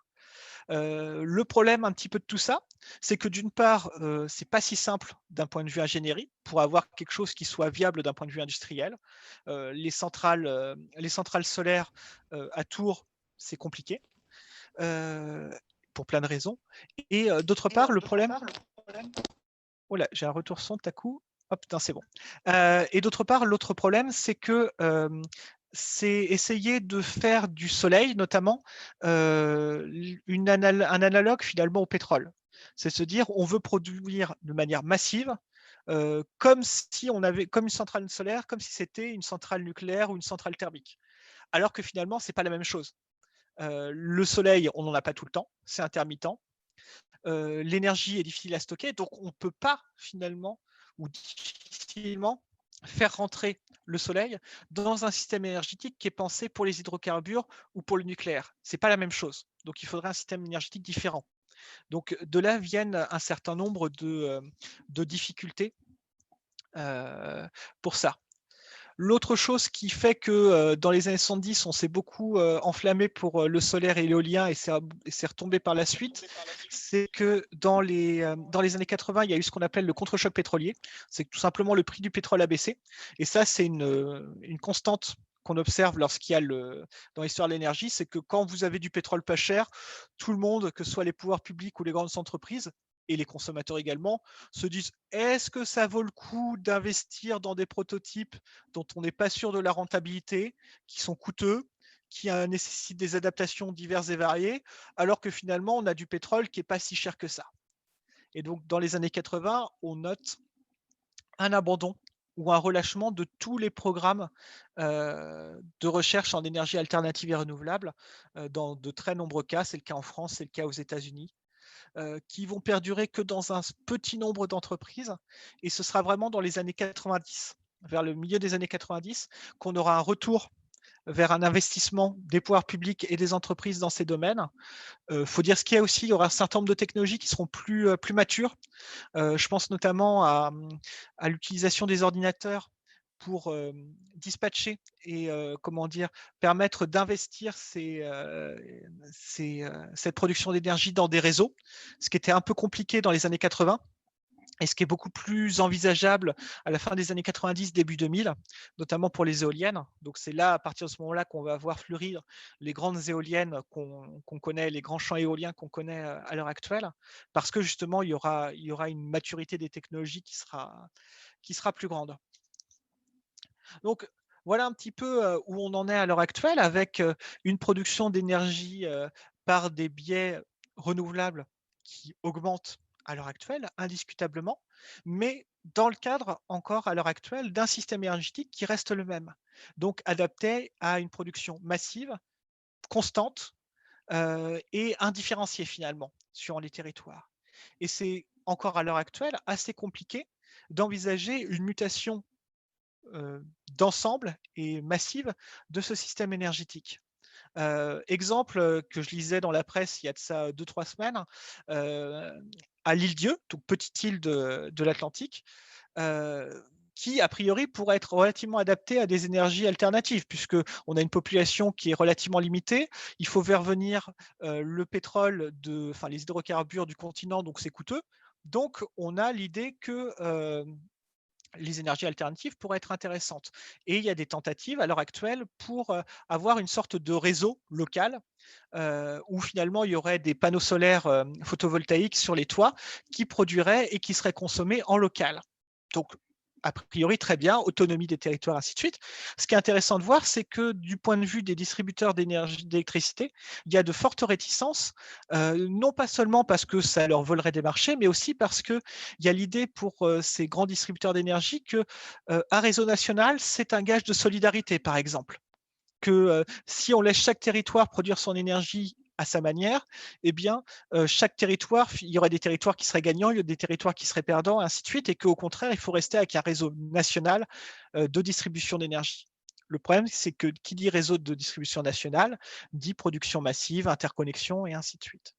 Le problème un petit peu de tout ça, c'est que d'une part, c'est pas si simple d'un point de vue ingénierie pour avoir quelque chose qui soit viable d'un point de vue industriel. Les centrales solaires à Tours, c'est compliqué pour plein de raisons. Et d'autre part, le problème. Oh là, j'ai un retour son tout à coup. Hop, putain, c'est bon. Et d'autre part, l'autre problème, c'est que c'est essayer de faire du soleil, notamment, un analogue finalement au pétrole. C'est se dire, on veut produire de manière massive, comme si on avait, comme une centrale solaire, comme si c'était une centrale nucléaire ou une centrale thermique. Alors que finalement, c'est pas la même chose. Le soleil, on n'en a pas tout le temps, c'est intermittent. L'énergie est difficile à stocker, donc on ne peut pas finalement ou difficilement faire rentrer le soleil dans un système énergétique qui est pensé pour les hydrocarbures ou pour le nucléaire. Ce n'est pas la même chose. Donc il faudrait un système énergétique différent. Donc de là viennent un certain nombre de difficultés pour ça. L'autre chose qui fait que dans les années 70, on s'est beaucoup enflammé pour le solaire et l'éolien et c'est retombé par la suite, c'est que dans les années 80, il y a eu ce qu'on appelle le contre-choc pétrolier. C'est que tout simplement le prix du pétrole a baissé. Et ça, c'est une constante qu'on observe lorsqu'il y a dans l'histoire de l'énergie, c'est que quand vous avez du pétrole pas cher, tout le monde, que ce soit les pouvoirs publics ou les grandes entreprises, et les consommateurs également, se disent est-ce que ça vaut le coup d'investir dans des prototypes dont on n'est pas sûr de la rentabilité, qui sont coûteux, qui nécessitent des adaptations diverses et variées, alors que finalement on a du pétrole qui n'est pas si cher que ça. Et donc dans les années 80, on note un abandon ou un relâchement de tous les programmes de recherche en énergie alternative et renouvelable dans de très nombreux cas. C'est le cas en France, c'est le cas aux États-Unis. Qui vont perdurer que dans un petit nombre d'entreprises. Et ce sera vraiment dans les années 90, vers le milieu des années 90, qu'on aura un retour vers un investissement des pouvoirs publics et des entreprises dans ces domaines. Faut dire ce qu'il y a aussi, il y aura un certain nombre de technologies qui seront plus matures. Je pense notamment à l'utilisation des ordinateurs pour dispatcher et permettre d'investir cette production d'énergie dans des réseaux, ce qui était un peu compliqué dans les années 80 et ce qui est beaucoup plus envisageable à la fin des années 90, début 2000, notamment pour les éoliennes. Donc c'est là, à partir de ce moment-là, qu'on va voir fleurir les grandes éoliennes qu'on connaît, les grands champs éoliens qu'on connaît à l'heure actuelle, parce que justement, il y aura une maturité des technologies qui sera plus grande. Donc, voilà un petit peu où on en est à l'heure actuelle, avec une production d'énergie par des biais renouvelables qui augmente à l'heure actuelle, indiscutablement, mais dans le cadre encore à l'heure actuelle d'un système énergétique qui reste le même, donc adapté à une production massive, constante et indifférenciée finalement sur les territoires. Et c'est encore à l'heure actuelle assez compliqué d'envisager une mutation d'ensemble et massive de ce système énergétique. Exemple que je lisais dans la presse il y a de ça 2-3 semaines, heu, à l'île Dieu, donc petite île de l'Atlantique, heu, qui a priori pourrait être relativement adaptée à des énergies alternatives puisque on a une population qui est relativement limitée. Il faut faire venir, le pétrole les hydrocarbures du continent, donc c'est coûteux. Donc on a l'idée que, les énergies alternatives pourraient être intéressantes. Et il y a des tentatives à l'heure actuelle pour avoir une sorte de réseau local où finalement il y aurait des panneaux solaires photovoltaïques sur les toits qui produiraient et qui seraient consommés en local. Donc, a priori, très bien, autonomie des territoires, ainsi de suite. Ce qui est intéressant de voir, c'est que du point de vue des distributeurs d'énergie, d'électricité, il y a de fortes réticences, non pas seulement parce que ça leur volerait des marchés, mais aussi parce qu'il y a l'idée pour ces grands distributeurs d'énergie que un réseau national, c'est un gage de solidarité, par exemple. Que si on laisse chaque territoire produire son énergie à sa manière, eh bien, chaque territoire, il y aurait des territoires qui seraient gagnants, il y aurait des territoires qui seraient perdants, ainsi de suite, et qu'au contraire, il faut rester avec un réseau national de distribution d'énergie. Le problème, c'est que qui dit réseau de distribution nationale dit production massive, interconnexion et ainsi de suite.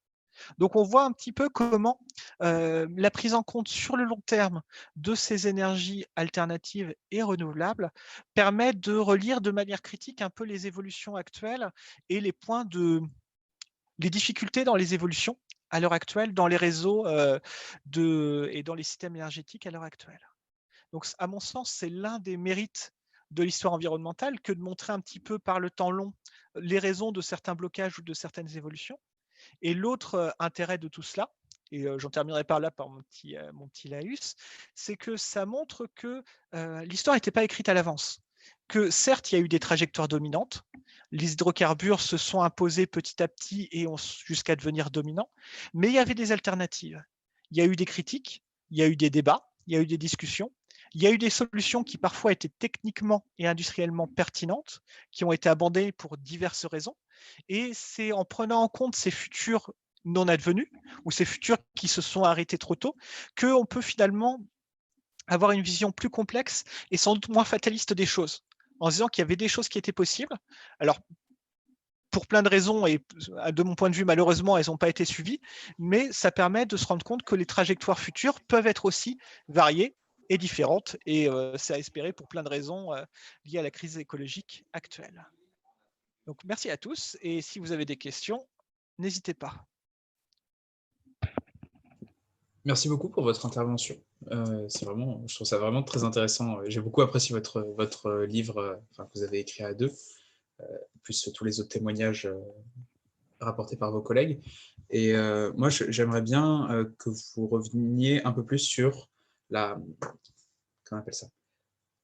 Donc on voit un petit peu comment la prise en compte sur le long terme de ces énergies alternatives et renouvelables permet de relire de manière critique un peu les évolutions actuelles et les difficultés dans les évolutions à l'heure actuelle dans les réseaux et dans les systèmes énergétiques à l'heure actuelle. Donc à mon sens, c'est l'un des mérites de l'histoire environnementale que de montrer un petit peu par le temps long les raisons de certains blocages ou de certaines évolutions. Et l'autre intérêt de tout cela, et j'en terminerai par là par mon petit laïus, c'est que ça montre que l'histoire n'était pas écrite à l'avance. Que certes, il y a eu des trajectoires dominantes, les hydrocarbures se sont imposés petit à petit et jusqu'à devenir dominants, mais il y avait des alternatives. Il y a eu des critiques, il y a eu des débats, il y a eu des discussions, il y a eu des solutions qui parfois étaient techniquement et industriellement pertinentes, qui ont été abandonnées pour diverses raisons. Et c'est en prenant en compte ces futurs non advenus ou ces futurs qui se sont arrêtés trop tôt qu'on peut finalement avoir une vision plus complexe et sans doute moins fataliste des choses, en se disant qu'il y avait des choses qui étaient possibles. Alors, pour plein de raisons, et de mon point de vue, malheureusement, elles n'ont pas été suivies, mais ça permet de se rendre compte que les trajectoires futures peuvent être aussi variées et différentes, et c'est à espérer pour plein de raisons liées à la crise écologique actuelle. Donc, merci à tous, et si vous avez des questions, n'hésitez pas. Merci beaucoup pour votre intervention. Je trouve ça vraiment très intéressant. J'ai beaucoup apprécié votre livre que vous avez écrit à deux, plus tous les autres témoignages rapportés par vos collègues. Et moi, j'aimerais bien que vous reveniez un peu plus sur la, comment on appelle ça,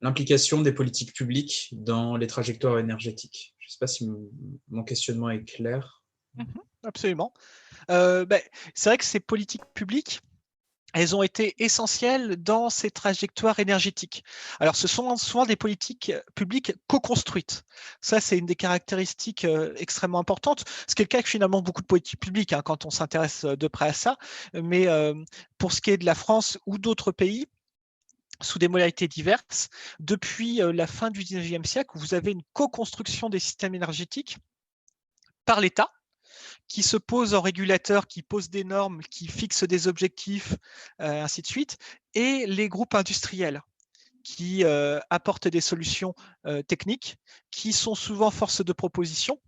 l'implication des politiques publiques dans les trajectoires énergétiques. Je ne sais pas si mon questionnement est clair. Absolument. C'est vrai que ces politiques publiques, elles ont été essentielles dans ces trajectoires énergétiques. Alors, ce sont souvent des politiques publiques co-construites. Ça, c'est une des caractéristiques extrêmement importantes. Ce qui est le cas avec finalement beaucoup de politiques publiques quand on s'intéresse de près à ça. Mais pour ce qui est de la France ou d'autres pays, sous des modalités diverses, depuis la fin du 19e siècle, vous avez une co-construction des systèmes énergétiques par l'État, qui se pose en régulateur, qui pose des normes, qui fixe des objectifs, ainsi de suite, et les groupes industriels qui apportent des solutions techniques, qui sont souvent force de proposition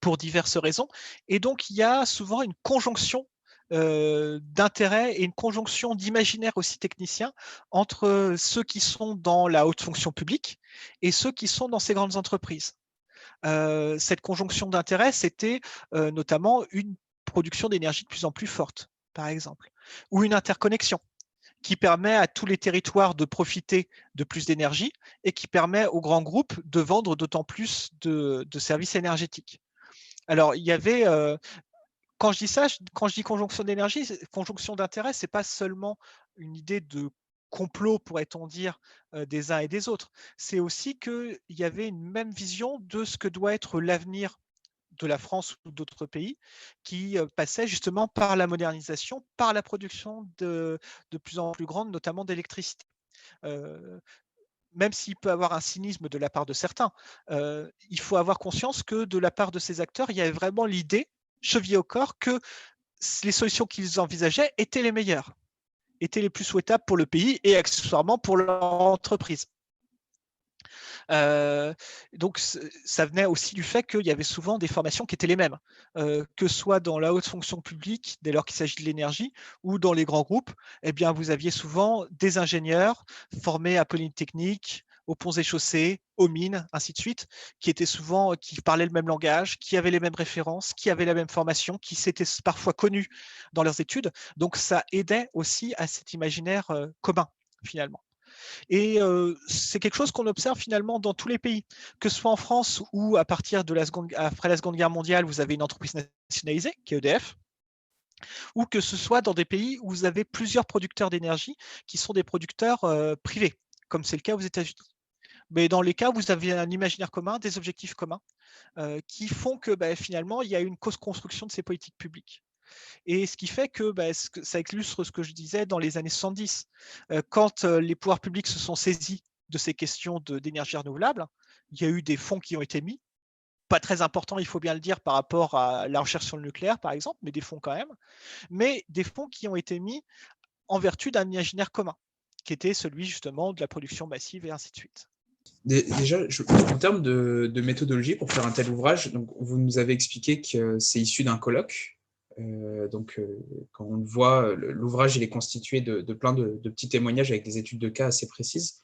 pour diverses raisons. Et donc, il y a souvent une conjonction d'intérêts et une conjonction d'imaginaire aussi technicien entre ceux qui sont dans la haute fonction publique et ceux qui sont dans ces grandes entreprises. Cette conjonction d'intérêts, c'était notamment une production d'énergie de plus en plus forte, par exemple, ou une interconnexion qui permet à tous les territoires de profiter de plus d'énergie et qui permet aux grands groupes de vendre d'autant plus de services énergétiques. Alors, il y avait, quand je dis ça, quand je dis conjonction d'énergie, conjonction d'intérêts, ce n'est pas seulement une idée de complot, pourrait-on dire, des uns et des autres. C'est aussi qu'il y avait une même vision de ce que doit être l'avenir de la France ou d'autres pays, qui passait justement par la modernisation, par la production de plus en plus grande, notamment d'électricité. Euh, Même s'il peut avoir un cynisme de la part de certains, il faut avoir conscience que de la part de ces acteurs, il y avait vraiment l'idée, chevillée au corps, que les solutions qu'ils envisageaient étaient les meilleures, étaient les plus souhaitables pour le pays et accessoirement pour leur entreprise. Donc, ça venait aussi du fait qu'il y avait souvent des formations qui étaient les mêmes, que ce soit dans la haute fonction publique, dès lors qu'il s'agit de l'énergie, ou dans les grands groupes. Eh bien, vous aviez souvent des ingénieurs formés à Polytechnique, aux ponts et chaussées, aux mines, ainsi de suite, qui étaient souvent, qui parlaient le même langage, qui avaient les mêmes références, qui avaient la même formation, qui s'étaient parfois connus dans leurs études. Donc, ça aidait aussi à cet imaginaire commun, finalement. Et c'est quelque chose qu'on observe finalement dans tous les pays, que ce soit en France où à partir de après la Seconde Guerre mondiale, vous avez une entreprise nationalisée, qui est EDF, ou que ce soit dans des pays où vous avez plusieurs producteurs d'énergie qui sont des producteurs privés, comme c'est le cas aux États-Unis. Mais dans les cas où vous avez un imaginaire commun, des objectifs communs, qui font que finalement, il y a une co-construction de ces politiques publiques. Et ce qui fait que ça illustre ce que je disais dans les années 70, quand les pouvoirs publics se sont saisis de ces questions d'énergie renouvelable, il y a eu des fonds qui ont été mis, pas très importants, il faut bien le dire, par rapport à la recherche sur le nucléaire, par exemple, mais des fonds quand même, mais des fonds qui ont été mis en vertu d'un imaginaire commun, qui était celui justement de la production massive et ainsi de suite. Déjà, en termes de méthodologie pour faire un tel ouvrage, donc vous nous avez expliqué que c'est issu d'un colloque. Quand on le voit, l'ouvrage il est constitué de plein de petits témoignages avec des études de cas assez précises.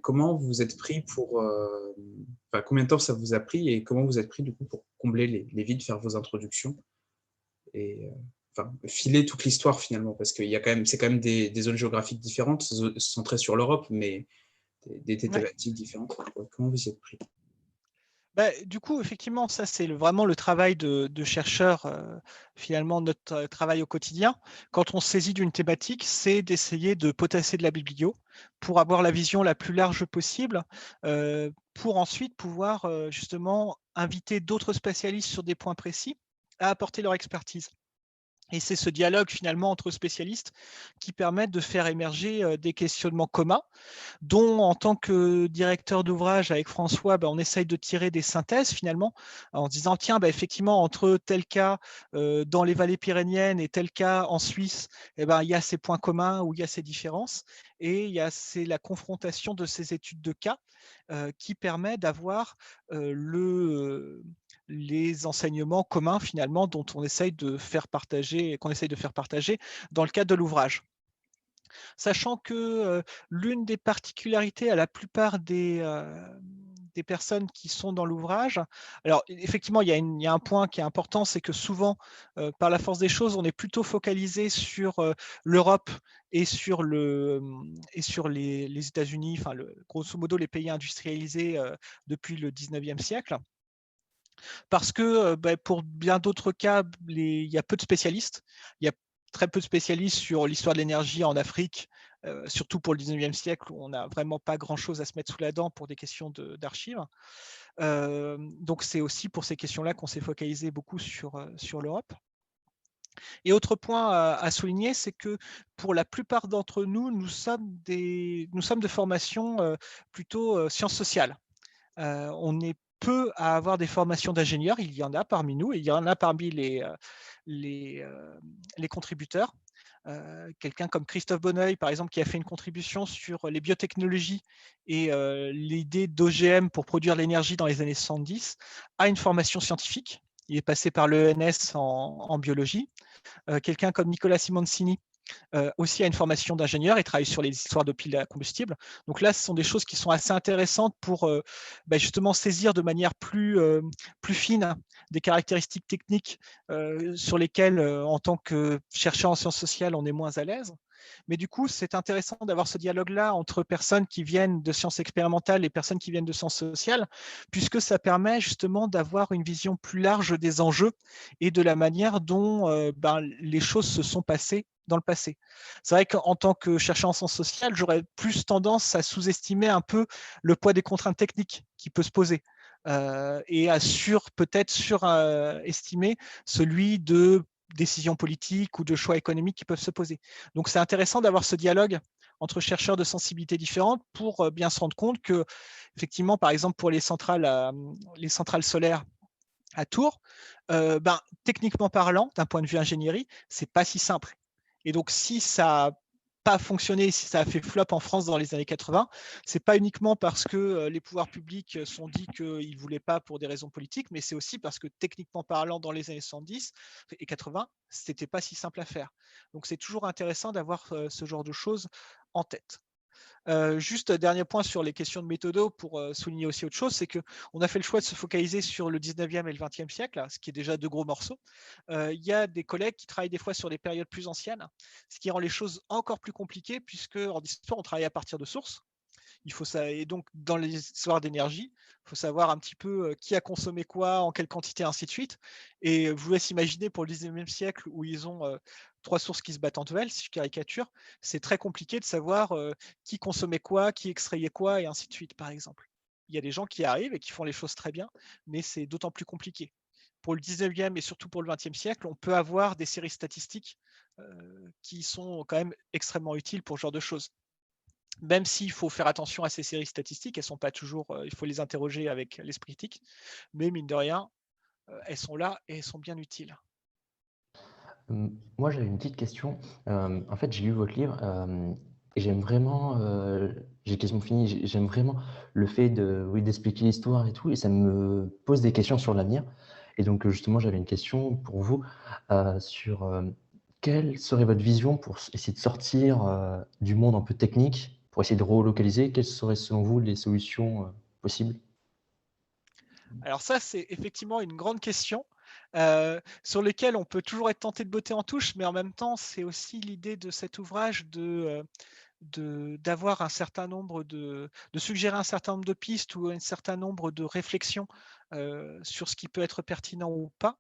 Comment vous êtes pris pour... enfin, combien de temps ça vous a pris et comment vous êtes pris du coup pour combler les vides, faire vos introductions et enfin, filer toute l'histoire finalement, parce que c'est quand même des zones géographiques différentes, centrées sur l'Europe, mais des thématiques différentes. Comment vous y êtes pris? Du coup, effectivement, ça, c'est vraiment le travail de chercheur, finalement, notre travail au quotidien. Quand on se saisit d'une thématique, c'est d'essayer de potasser de la biblio pour avoir la vision la plus large possible, pour ensuite pouvoir justement inviter d'autres spécialistes sur des points précis à apporter leur expertise. Et c'est ce dialogue finalement entre spécialistes qui permet de faire émerger des questionnements communs dont en tant que directeur d'ouvrage avec François, on essaye de tirer des synthèses finalement, en se disant tiens, effectivement, entre tel cas dans les vallées pyrénéennes et tel cas en Suisse, il y a ces points communs ou il y a ces différences, et c'est la confrontation de ces études de cas qui permet d'avoir les enseignements communs finalement dont on essaye de faire partager, qu'on essaye de faire partager dans le cadre de l'ouvrage. Sachant que l'une des particularités à la plupart des personnes qui sont dans l'ouvrage, alors effectivement, il y a un point qui est important, c'est que souvent, par la force des choses, on est plutôt focalisé sur l'Europe et sur, les États-Unis, enfin, grosso modo, les pays industrialisés depuis le 19e siècle. Parce que pour bien d'autres cas, il y a peu de spécialistes. Il y a très peu de spécialistes sur l'histoire de l'énergie en Afrique, surtout pour le 19e siècle, où on n'a vraiment pas grand-chose à se mettre sous la dent pour des questions d'archives. Donc, c'est aussi pour ces questions-là qu'on s'est focalisé beaucoup sur l'Europe. Et autre point à souligner, c'est que pour la plupart d'entre nous, nous sommes de formation plutôt sciences sociales. On est peu à avoir des formations d'ingénieurs, il y en a parmi nous, et il y en a parmi les contributeurs. Quelqu'un comme Christophe Bonneuil, par exemple, qui a fait une contribution sur les biotechnologies et l'idée d'OGM pour produire l'énergie dans les années 70, a une formation scientifique. Il est passé par l'ENS en biologie. Quelqu'un comme Nicolas Simoncini, aussi a une formation d'ingénieur et travaille sur les histoires de piles à combustible. Donc là, ce sont des choses qui sont assez intéressantes pour justement saisir de manière plus fine des caractéristiques techniques sur lesquelles, en tant que chercheur en sciences sociales, on est moins à l'aise. Mais du coup, c'est intéressant d'avoir ce dialogue-là entre personnes qui viennent de sciences expérimentales et personnes qui viennent de sciences sociales, puisque ça permet justement d'avoir une vision plus large des enjeux et de la manière dont les choses se sont passées dans le passé. C'est vrai qu'en tant que chercheur en sciences sociales, j'aurais plus tendance à sous-estimer un peu le poids des contraintes techniques qui peut se poser et à peut-être surestimer celui de décisions politiques ou de choix économiques qui peuvent se poser. Donc c'est intéressant d'avoir ce dialogue entre chercheurs de sensibilités différentes pour bien se rendre compte que, effectivement, par exemple, pour les centrales solaires à Tours, techniquement parlant, d'un point de vue ingénierie, c'est pas si simple. Et donc, si ça n'a pas fonctionné, si ça a fait flop en France dans les années 80, c'est pas uniquement parce que les pouvoirs publics sont dit qu'ils ne voulaient pas pour des raisons politiques, mais c'est aussi parce que techniquement parlant, dans les années 70 et 80, c'était pas si simple à faire. Donc, c'est toujours intéressant d'avoir ce genre de choses en tête. Juste dernier point sur les questions de méthodo pour souligner aussi autre chose, c'est qu'on a fait le choix de se focaliser sur le 19e et le 20e siècle, ce qui est déjà deux gros morceaux. Il y a des collègues qui travaillent des fois sur des périodes plus anciennes, ce qui rend les choses encore plus compliquées puisque en histoire, on travaille à partir de sources. Et donc, dans les histoires d'énergie, il faut savoir un petit peu qui a consommé quoi, en quelle quantité, ainsi de suite. Et vous laisse imaginer pour le 19e siècle où ils ont trois sources qui se battent entre elles, si je caricature, c'est très compliqué de savoir qui consommait quoi, qui extrayait quoi, et ainsi de suite, par exemple. Il y a des gens qui arrivent et qui font les choses très bien, mais c'est d'autant plus compliqué. Pour le 19e et surtout pour le 20e siècle, on peut avoir des séries statistiques qui sont quand même extrêmement utiles pour ce genre de choses. Même s'il faut faire attention à ces séries statistiques, elles sont pas toujours, il faut les interroger avec l'esprit critique, mais mine de rien, elles sont là et elles sont bien utiles. Moi, j'avais une petite question. En fait, j'ai lu votre livre et j'aime vraiment, j'ai quasiment fini, j'aime vraiment le fait oui, d'expliquer l'histoire et tout, et ça me pose des questions sur l'avenir. Et donc, justement, j'avais une question pour vous sur quelle serait votre vision pour essayer de sortir du monde un peu technique, pour essayer de relocaliser? Quelles seraient, selon vous, les solutions possibles? Alors ça, c'est effectivement une grande question sur lesquelles on peut toujours être tenté de botter en touche, mais en même temps, c'est aussi l'idée de cet ouvrage d'avoir un certain nombre de suggérer un certain nombre de pistes ou un certain nombre de réflexions sur ce qui peut être pertinent ou pas.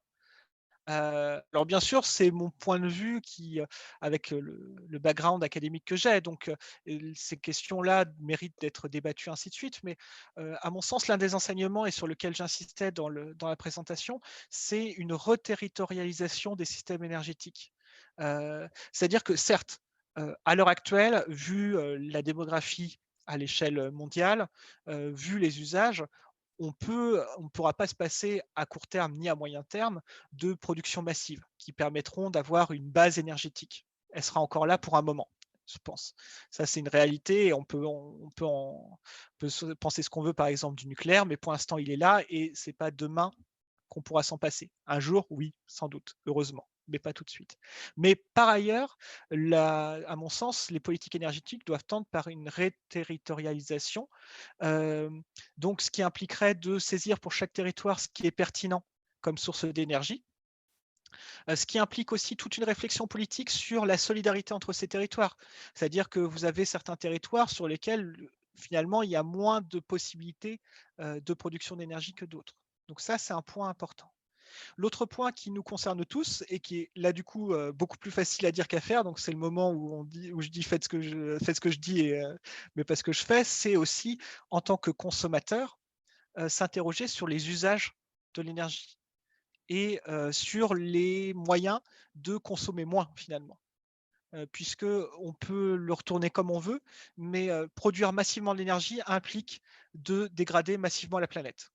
Alors bien sûr, c'est mon point de vue qui, avec le background académique que j'ai, donc ces questions-là méritent d'être débattues, ainsi de suite. Mais à mon sens, l'un des enseignements et sur lequel j'insistais dans la présentation, c'est une reterritorialisation des systèmes énergétiques. C'est-à-dire que certes, à l'heure actuelle, vu la démographie à l'échelle mondiale, vu les usages, on ne pourra pas se passer à court terme ni à moyen terme de production massive qui permettront d'avoir une base énergétique. Elle sera encore là pour un moment, je pense. Ça, c'est une réalité et on peut penser ce qu'on veut, par exemple, du nucléaire, mais pour l'instant, il est là et ce n'est pas demain qu'on pourra s'en passer. Un jour, oui, sans doute, heureusement, mais pas tout de suite. Mais par ailleurs, à mon sens, les politiques énergétiques doivent tendre par une réterritorialisation, donc ce qui impliquerait de saisir pour chaque territoire ce qui est pertinent comme source d'énergie, ce qui implique aussi toute une réflexion politique sur la solidarité entre ces territoires. C'est-à-dire que vous avez certains territoires sur lesquels finalement il y a moins de possibilités de production d'énergie que d'autres. Donc ça, c'est un point important. L'autre point qui nous concerne tous et qui est là du coup beaucoup plus facile à dire qu'à faire, donc c'est le moment où je dis faites ce que je dis, mais pas ce que je fais, c'est aussi en tant que consommateur s'interroger sur les usages de l'énergie et sur les moyens de consommer moins finalement. Puisque on peut le retourner comme on veut, mais produire massivement de l'énergie implique de dégrader massivement la planète.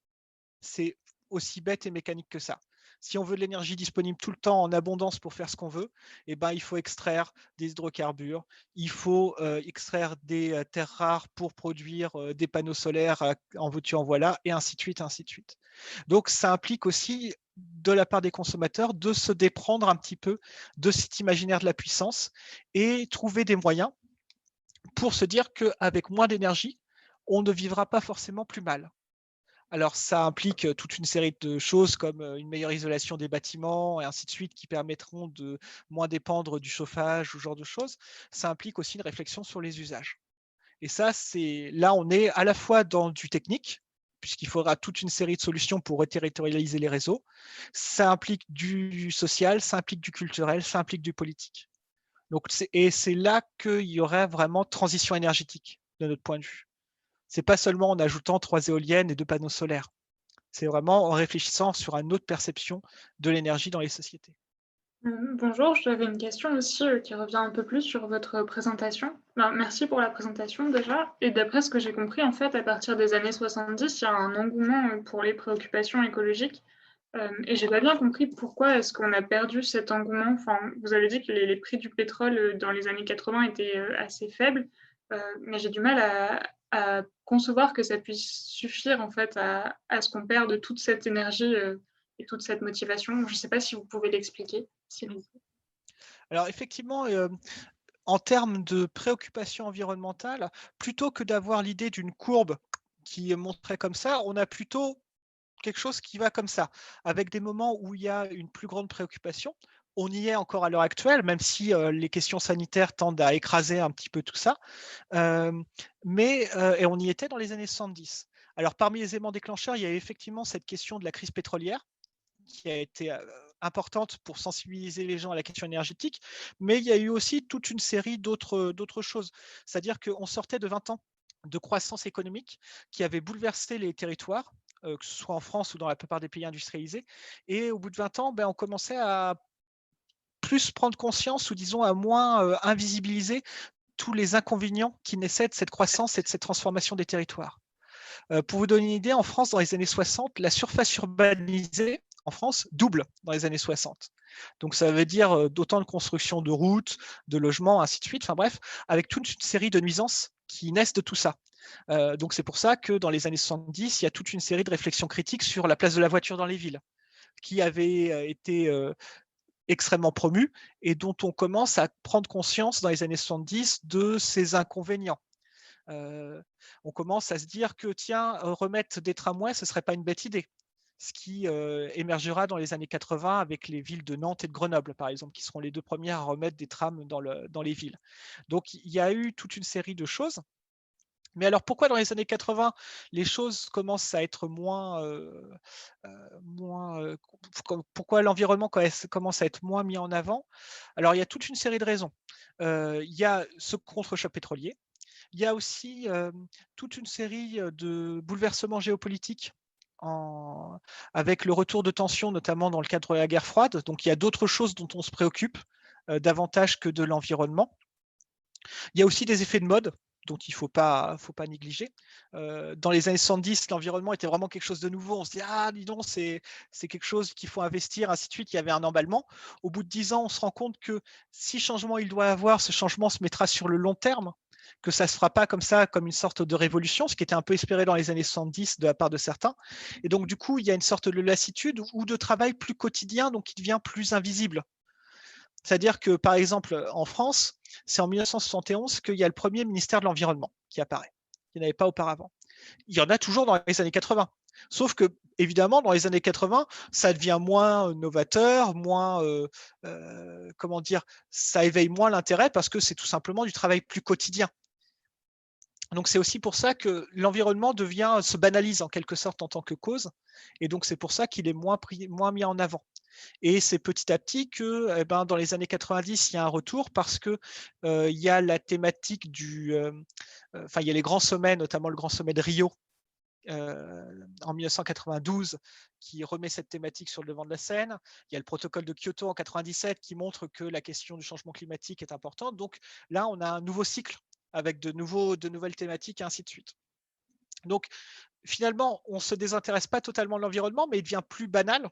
C'est aussi bête et mécanique que ça. Si on veut de l'énergie disponible tout le temps en abondance pour faire ce qu'on veut, eh ben, il faut extraire des hydrocarbures, il faut extraire des terres rares pour produire des panneaux solaires en veux-tu, en voilà, et ainsi de suite, ainsi de suite. Donc, ça implique aussi, de la part des consommateurs, de se déprendre un petit peu de cet imaginaire de la puissance et trouver des moyens pour se dire qu'avec moins d'énergie, on ne vivra pas forcément plus mal. Alors, ça implique toute une série de choses comme une meilleure isolation des bâtiments et ainsi de suite qui permettront de moins dépendre du chauffage ou ce genre de choses. Ça implique aussi une réflexion sur les usages. Et ça, là, on est à la fois dans du technique, puisqu'il faudra toute une série de solutions pour reterritorialiser les réseaux. Ça implique du social, ça implique du culturel, ça implique du politique. Donc, c'est là qu'il y aurait vraiment transition énergétique, de notre point de vue. C'est pas seulement en ajoutant 3 éoliennes et 2 panneaux solaires. C'est vraiment en réfléchissant sur une autre perception de l'énergie dans les sociétés. Bonjour, j'avais une question aussi qui revient un peu plus sur votre présentation. Ben, merci pour la présentation déjà. Et d'après ce que j'ai compris, en fait, à partir des années 70, il y a un engouement pour les préoccupations écologiques. Et j'ai pas bien compris pourquoi est-ce qu'on a perdu cet engouement. Enfin, vous avez dit que les prix du pétrole dans les années 80 étaient assez faibles, mais j'ai du mal à concevoir que ça puisse suffire en fait à ce qu'on perde toute cette énergie et toute cette motivation. Je ne sais pas si vous pouvez l'expliquer, s'il vous plaît. Alors effectivement, en termes de préoccupation environnementale, plutôt que d'avoir l'idée d'une courbe qui est montrée comme ça, on a plutôt quelque chose qui va comme ça, avec des moments où il y a une plus grande préoccupation. On y est encore à l'heure actuelle, même si les questions sanitaires tendent à écraser un petit peu tout ça. Et on y était dans les années 70. Alors, parmi les éléments déclencheurs, il y a effectivement cette question de la crise pétrolière qui a été importante pour sensibiliser les gens à la question énergétique, mais il y a eu aussi toute une série d'autres choses. C'est-à-dire qu'on sortait de 20 ans de croissance économique qui avait bouleversé les territoires, que ce soit en France ou dans la plupart des pays industrialisés. Et au bout de 20 ans, on commençait à plus prendre conscience ou disons à moins invisibiliser tous les inconvénients qui naissaient de cette croissance et de cette transformation des territoires. Pour vous donner une idée, en France, dans les années 60, la surface urbanisée en France double dans les années 60. Donc ça veut dire d'autant de construction de routes, de logements, ainsi de suite, enfin bref, avec toute une série de nuisances qui naissent de tout ça. Donc c'est pour ça que dans les années 70, il y a toute une série de réflexions critiques sur la place de la voiture dans les villes, qui avait été extrêmement promue et dont on commence à prendre conscience dans les années 70 de ces inconvénients. On commence à se dire que tiens, remettre des tramways, ce ne serait pas une bête idée. Ce qui émergera dans les années 80 avec les villes de Nantes et de Grenoble, par exemple, qui seront les 2 premières à remettre des trams dans les villes. Donc, il y a eu toute une série de choses. Mais alors, pourquoi dans les années 80, les choses commencent à être pourquoi l'environnement commence à être moins mis en avant? Alors, il y a toute une série de raisons. Il y a ce contre-choc pétrolier. Il y a aussi toute une série de bouleversements géopolitiques avec le retour de tensions, notamment dans le cadre de la guerre froide. Donc, il y a d'autres choses dont on se préoccupe davantage que de l'environnement. Il y a aussi des effets de mode dont il ne faut pas négliger. Dans les années 70, l'environnement était vraiment quelque chose de nouveau. On se dit, ah, dis donc, c'est quelque chose qu'il faut investir, ainsi de suite. Il y avait un emballement. Au bout de 10 ans, on se rend compte que si changement il doit avoir, ce changement se mettra sur le long terme, que ça ne se fera pas comme ça, comme une sorte de révolution, ce qui était un peu espéré dans les années 70 de la part de certains. Et donc, du coup, il y a une sorte de lassitude ou de travail plus quotidien, donc qui devient plus invisible. C'est-à-dire que, par exemple, en France, c'est en 1971 qu'il y a le premier ministère de l'Environnement qui apparaît. Il n'y en avait pas auparavant. Il y en a toujours dans les années 80. Sauf que, évidemment, dans les années 80, ça devient moins novateur, moins, ça éveille moins l'intérêt parce que c'est tout simplement du travail plus quotidien. Donc c'est aussi pour ça que l'environnement se banalise en quelque sorte en tant que cause, et donc c'est pour ça qu'il est moins mis en avant. Et c'est petit à petit que, dans les années 90, il y a un retour parce que il y a la thématique il y a les grands sommets, notamment le grand sommet de Rio en 1992, qui remet cette thématique sur le devant de la scène. Il y a le protocole de Kyoto en 97 qui montre que la question du changement climatique est importante. Donc là, on a un nouveau cycle avec de nouvelles thématiques et ainsi de suite. Donc finalement, on ne se désintéresse pas totalement de l'environnement, mais il devient plus banal,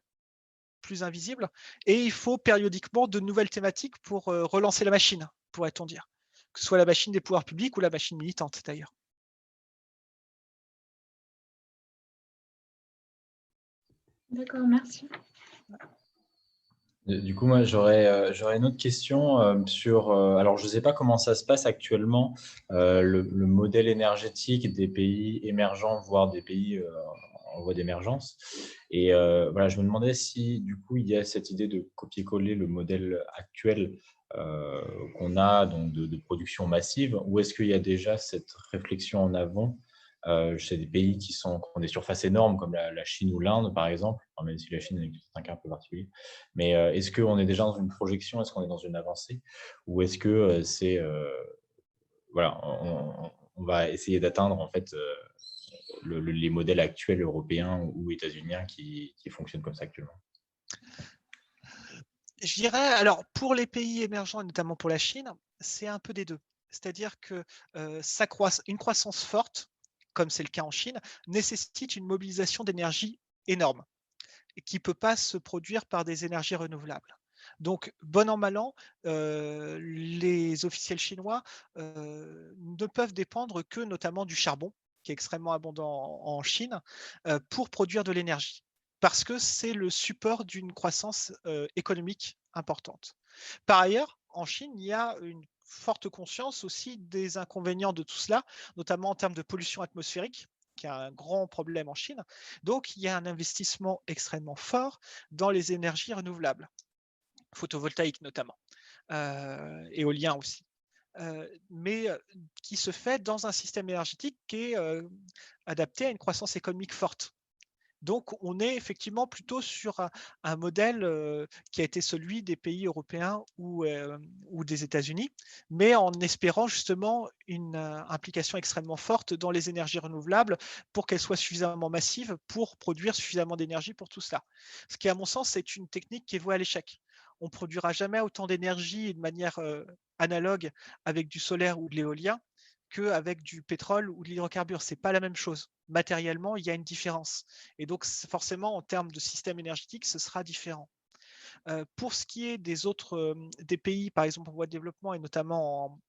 plus invisible, et il faut périodiquement de nouvelles thématiques pour relancer la machine, pourrait-on dire, que ce soit la machine des pouvoirs publics ou la machine militante d'ailleurs. D'accord, merci. Du coup, moi, j'aurais une autre question sur… alors, je ne sais pas comment ça se passe actuellement, le modèle énergétique des pays émergents, voire des pays en voie d'émergence. Et voilà, je me demandais si du coup il y a cette idée de copier-coller le modèle actuel qu'on a donc de production massive, ou est-ce qu'il y a déjà cette réflexion en avant chez des pays qui ont des surfaces énormes comme la Chine ou l'Inde par exemple, enfin, même si la Chine est un cas un peu particulier, mais est-ce qu'on est déjà dans une projection, est-ce qu'on est dans une avancée, ou est-ce que voilà, on va essayer d'atteindre en fait les modèles actuels européens ou états-uniens qui fonctionnent comme ça actuellement? Je dirais, alors pour les pays émergents et notamment pour la Chine, c'est un peu des deux. C'est-à-dire que une croissance forte, comme c'est le cas en Chine, nécessite une mobilisation d'énergie énorme et qui ne peut pas se produire par des énergies renouvelables. Donc, bon an, mal an, les officiels chinois ne peuvent dépendre que notamment du charbon, qui est extrêmement abondant en Chine, pour produire de l'énergie, parce que c'est le support d'une croissance économique importante. Par ailleurs, en Chine, il y a une forte conscience aussi des inconvénients de tout cela, notamment en termes de pollution atmosphérique, qui est un grand problème en Chine. Donc, il y a un investissement extrêmement fort dans les énergies renouvelables, photovoltaïques notamment, éolien aussi, mais qui se fait dans un système énergétique qui est adapté à une croissance économique forte. Donc, on est effectivement plutôt sur un modèle qui a été celui des pays européens ou des États-Unis, mais en espérant justement une implication extrêmement forte dans les énergies renouvelables pour qu'elles soient suffisamment massives pour produire suffisamment d'énergie pour tout cela. Ce qui, à mon sens, est une technique qui est vouée à l'échec. On ne produira jamais autant d'énergie de manière analogue avec du solaire ou de l'éolien qu'avec du pétrole ou de l'hydrocarbure. Ce n'est pas la même chose. Matériellement, il y a une différence. Et donc, forcément, en termes de système énergétique, ce sera différent. Pour ce qui est des autres des pays, par exemple en voie de développement et notamment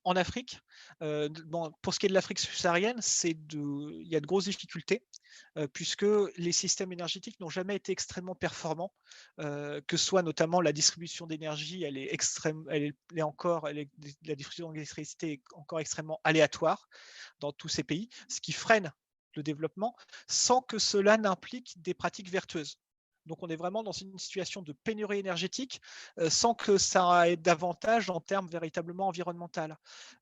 en Afrique, pour ce qui est de l'Afrique subsaharienne, il y a de grosses difficultés puisque les systèmes énergétiques n'ont jamais été extrêmement performants, que ce soit notamment la distribution d'énergie, elle est extrême, la distribution d'électricité est encore extrêmement aléatoire dans tous ces pays, ce qui freine le développement sans que cela n'implique des pratiques vertueuses. Donc, on est vraiment dans une situation de pénurie énergétique sans que ça ait d'avantage en termes véritablement environnementaux.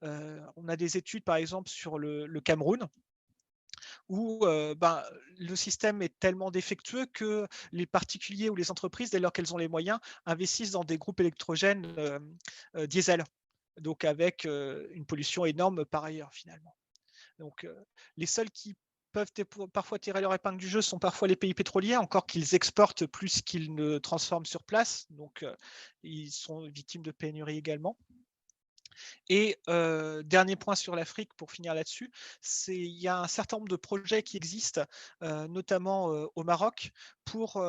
On a des études, par exemple, sur le Cameroun, où le système est tellement défectueux que les particuliers ou les entreprises, dès lors qu'elles ont les moyens, investissent dans des groupes électrogènes diesel, donc avec une pollution énorme par ailleurs finalement. Donc les seuls qui peuvent parfois tirer leur épingle du jeu sont parfois les pays pétroliers, encore qu'ils exportent plus qu'ils ne transforment sur place, donc ils sont victimes de pénurie également. Et dernier point sur l'Afrique, pour finir là-dessus, il y a un certain nombre de projets qui existent, notamment au Maroc, pour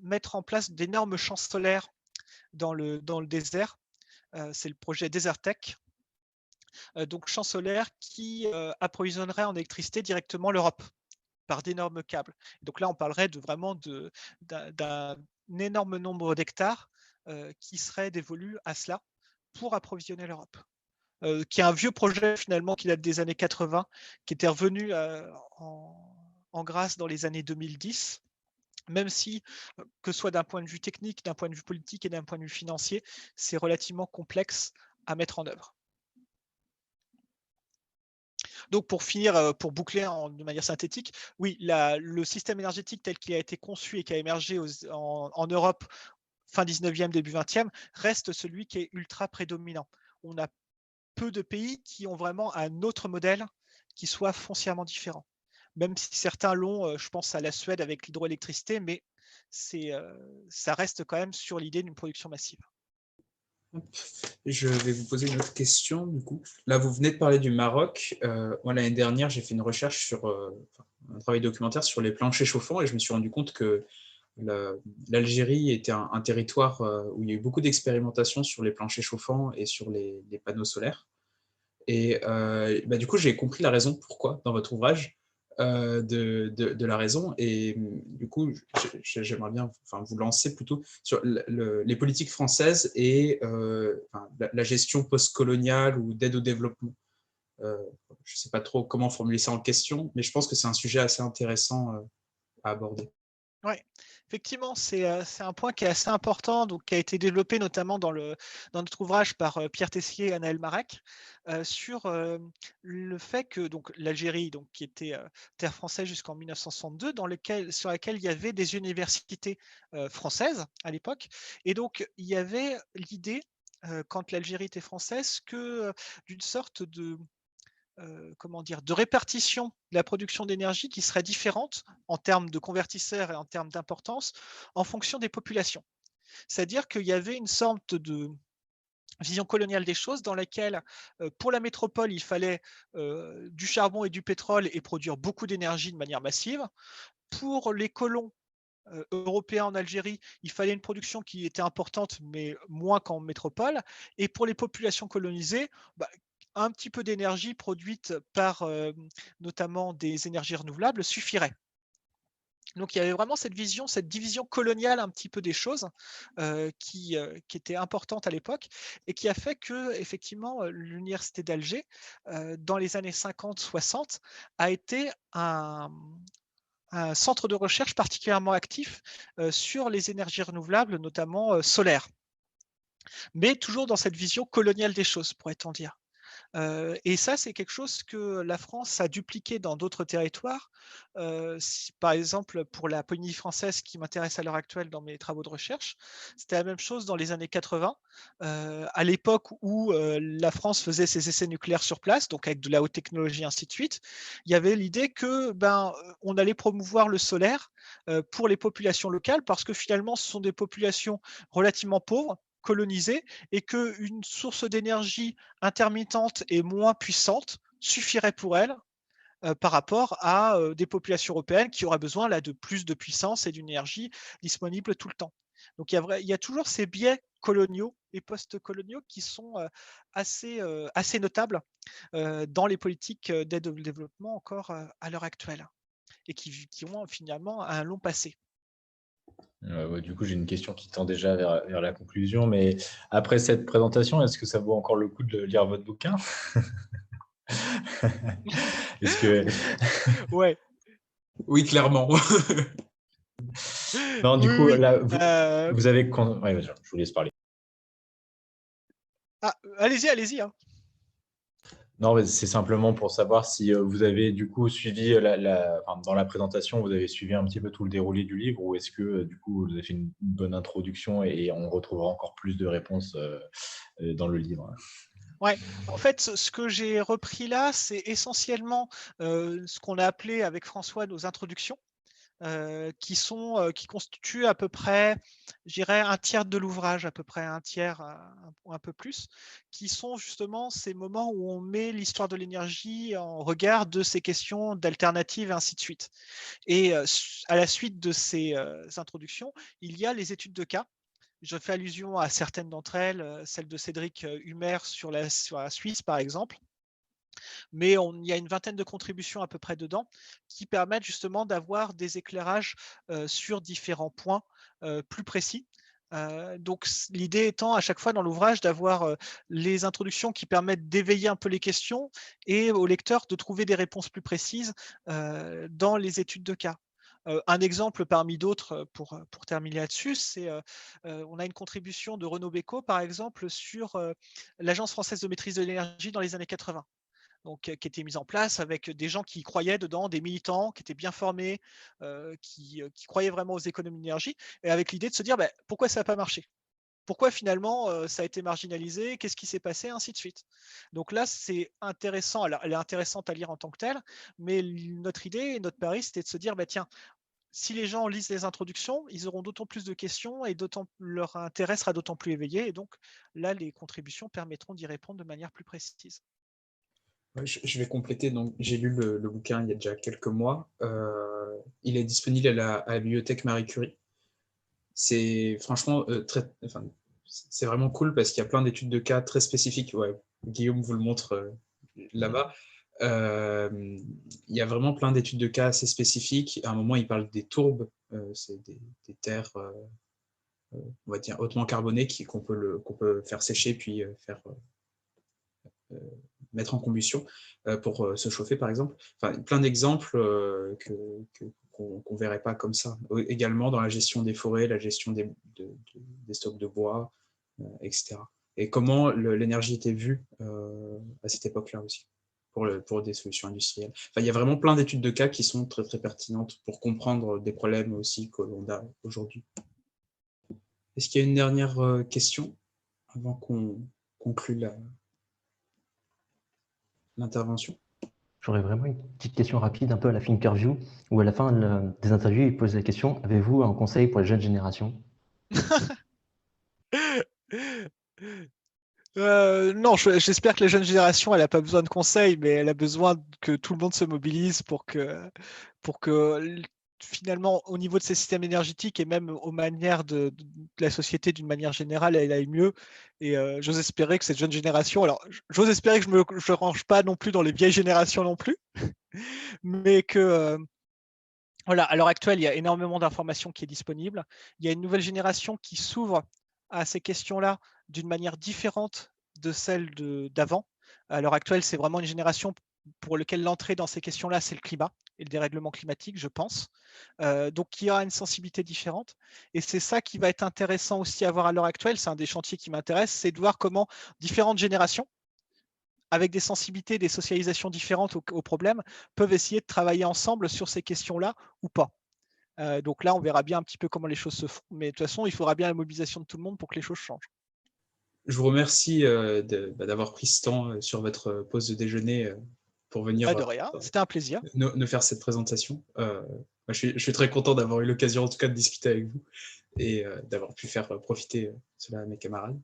mettre en place d'énormes champs solaires dans le désert. C'est le projet Desertec. Donc champs solaires qui approvisionneraient en électricité directement l'Europe par d'énormes câbles. Donc là, on parlerait vraiment d'un énorme nombre d'hectares qui seraient dévolus à cela pour approvisionner l'Europe. Qui est un vieux projet finalement qui date des années 80, qui était revenu en grâce dans les années 2010, même si, que ce soit d'un point de vue technique, d'un point de vue politique et d'un point de vue financier, c'est relativement complexe à mettre en œuvre. Donc pour finir, pour boucler de manière synthétique, oui, le système énergétique tel qu'il a été conçu et qui a émergé en Europe fin 19e, début 20e, reste celui qui est ultra prédominant. On a peu de pays qui ont vraiment un autre modèle qui soit foncièrement différent. Même si certains l'ont, je pense à la Suède avec l'hydroélectricité, mais ça reste quand même sur l'idée d'une production massive. Je vais vous poser une autre question, du coup. Là, vous venez de parler du Maroc. Moi, l'année dernière, j'ai fait une recherche sur un travail documentaire sur les planchers chauffants et je me suis rendu compte que l'Algérie était un territoire où il y a eu beaucoup d'expérimentation sur les planchers chauffants et sur les panneaux solaires. Et du coup, j'ai compris la raison pourquoi dans votre ouvrage, de la raison. Et du coup, j'aimerais bien vous lancer plutôt sur les politiques françaises et la gestion post-coloniale ou d'aide au développement. Je ne sais pas trop comment formuler ça en question, mais je pense que c'est un sujet assez intéressant à aborder. Oui, effectivement, c'est un point qui est assez important, donc qui a été développé notamment dans notre ouvrage par Pierre Tessier et Anaël Marek, sur le fait que donc l'Algérie, donc qui était terre française jusqu'en 1962, sur laquelle il y avait des universités françaises à l'époque, et donc il y avait l'idée, quand l'Algérie était française, que d'une sorte comment dire, de répartition de la production d'énergie qui serait différente en termes de convertisseurs et en termes d'importance en fonction des populations. C'est-à-dire qu'il y avait une sorte de vision coloniale des choses dans laquelle, pour la métropole, il fallait du charbon et du pétrole et produire beaucoup d'énergie de manière massive. Pour les colons européens en Algérie, il fallait une production qui était importante, mais moins qu'en métropole. Et pour les populations colonisées, bah, un petit peu d'énergie produite par notamment des énergies renouvelables suffirait. Donc il y avait vraiment cette vision, cette division coloniale un petit peu des choses qui était importante à l'époque et qui a fait que effectivement l'université d'Alger, dans les années 50-60, a été un centre de recherche particulièrement actif sur les énergies renouvelables, notamment solaires, mais toujours dans cette vision coloniale des choses, pourrait-on dire. Et ça, c'est quelque chose que la France a dupliqué dans d'autres territoires. Par exemple, pour la Polynésie française, qui m'intéresse à l'heure actuelle dans mes travaux de recherche, c'était la même chose dans les années 80, à l'époque où la France faisait ses essais nucléaires sur place, donc avec de la haute technologie, ainsi de suite. Il y avait l'idée que on allait promouvoir le solaire pour les populations locales, parce que finalement, ce sont des populations relativement pauvres, colonisées, et qu'une source d'énergie intermittente et moins puissante suffirait pour elle par rapport à des populations européennes qui auraient besoin là, de plus de puissance et d'énergie disponible tout le temps. Donc il y a toujours ces biais coloniaux et post-coloniaux qui sont assez notables dans les politiques d'aide au développement encore à l'heure actuelle et qui ont finalement un long passé. Ouais, du coup, j'ai une question qui tend déjà vers la conclusion, mais après cette présentation, est-ce que ça vaut encore le coup de lire votre bouquin? Est-ce que... Ouais. Oui, clairement. Non, du Oui, coup, oui. là, vous avez... Ouais, je vous laisse parler. Ah, allez-y. Hein. Non, mais c'est simplement pour savoir si vous avez du coup suivi, enfin, dans la présentation, vous avez suivi un petit peu tout le déroulé du livre, ou est-ce que du coup, vous avez fait une bonne introduction et on retrouvera encore plus de réponses dans le livre? Ouais, en fait, ce que j'ai repris là, c'est essentiellement ce qu'on a appelé avec François nos introductions, qui constituent à peu près, je dirais, un tiers de l'ouvrage, à peu près un tiers, un peu plus, qui sont justement ces moments où on met l'histoire de l'énergie en regard de ces questions d'alternatives et ainsi de suite. Et à la suite de ces introductions, il y a les études de cas. Je fais allusion à certaines d'entre elles, celle de Cédric Humer sur la Suisse, par exemple. Mais il y a une vingtaine de contributions à peu près dedans qui permettent justement d'avoir des éclairages sur différents points plus précis. Donc l'idée étant à chaque fois dans l'ouvrage d'avoir les introductions qui permettent d'éveiller un peu les questions et au lecteur de trouver des réponses plus précises dans les études de cas. Un exemple parmi d'autres pour terminer là-dessus, c'est on a une contribution de Renaud Bécaud par exemple sur l'Agence française de maîtrise de l'énergie dans les années 80. Donc, qui était mise en place avec des gens qui croyaient dedans, des militants qui étaient bien formés, qui croyaient vraiment aux économies d'énergie, et avec l'idée de se dire pourquoi ça n'a pas marché? Pourquoi finalement ça a été marginalisé? Qu'est-ce qui s'est passé? Ainsi de suite. Donc là, c'est intéressant. Alors, elle est intéressante à lire en tant que telle, mais notre idée et notre pari, c'était de se dire tiens, si les gens lisent les introductions, ils auront d'autant plus de questions et leur intérêt sera d'autant plus éveillé. Et donc là, les contributions permettront d'y répondre de manière plus précise. Je vais compléter. Donc, j'ai lu le bouquin il y a déjà quelques mois. Il est disponible à la bibliothèque Marie Curie. C'est franchement c'est vraiment cool parce qu'il y a plein d'études de cas très spécifiques. Ouais, Guillaume vous le montre là-bas. Il y a vraiment plein d'études de cas assez spécifiques. À un moment, il parle des tourbes. C'est des terres, on va dire, hautement carbonées qu'on peut faire sécher puis faire mettre en combustion pour se chauffer, par exemple. Enfin, plein d'exemples qu'on ne verrait pas comme ça. Également dans la gestion des forêts, la gestion des stocks de bois, etc. Et comment l'énergie était vue à cette époque-là aussi, pour des solutions industrielles. Enfin, il y a vraiment plein d'études de cas qui sont très, très pertinentes pour comprendre des problèmes aussi que l'on a aujourd'hui. Est-ce qu'il y a une dernière question avant qu'on conclue l'intervention? J'aurais vraiment une petite question rapide, un peu à la Thinkerview, où à la fin des interviews, il pose la question: avez-vous un conseil pour les jeunes générations? Non, j'espère que la jeune génération, elle n'a pas besoin de conseils, mais elle a besoin que tout le monde se mobilise pour que finalement, au niveau de ces systèmes énergétiques et même aux manières de la société d'une manière générale, elle aille mieux. Et j'ose espérer que cette jeune génération, alors j'ose espérer que je ne range pas non plus dans les vieilles générations non plus, mais que voilà, à l'heure actuelle, il y a énormément d'informations qui est disponible. Il y a une nouvelle génération qui s'ouvre à ces questions-là d'une manière différente de celle d'avant. À l'heure actuelle, c'est vraiment une génération pour laquelle l'entrée dans ces questions-là, c'est le climat et le dérèglement climatique, je pense. Donc, il y aura une sensibilité différente. Et c'est ça qui va être intéressant aussi à voir à l'heure actuelle. C'est un des chantiers qui m'intéresse, c'est de voir comment différentes générations, avec des sensibilités, des socialisations différentes aux problèmes, peuvent essayer de travailler ensemble sur ces questions-là ou pas. Donc là, on verra bien un petit peu comment les choses se font. Mais de toute façon, il faudra bien la mobilisation de tout le monde pour que les choses changent. Je vous remercie d'avoir pris ce temps sur votre pause de déjeuner pour venir De rien, c'était un plaisir. nous faire cette présentation. Je suis très content d'avoir eu l'occasion en tout cas de discuter avec vous et d'avoir pu faire profiter cela à mes camarades.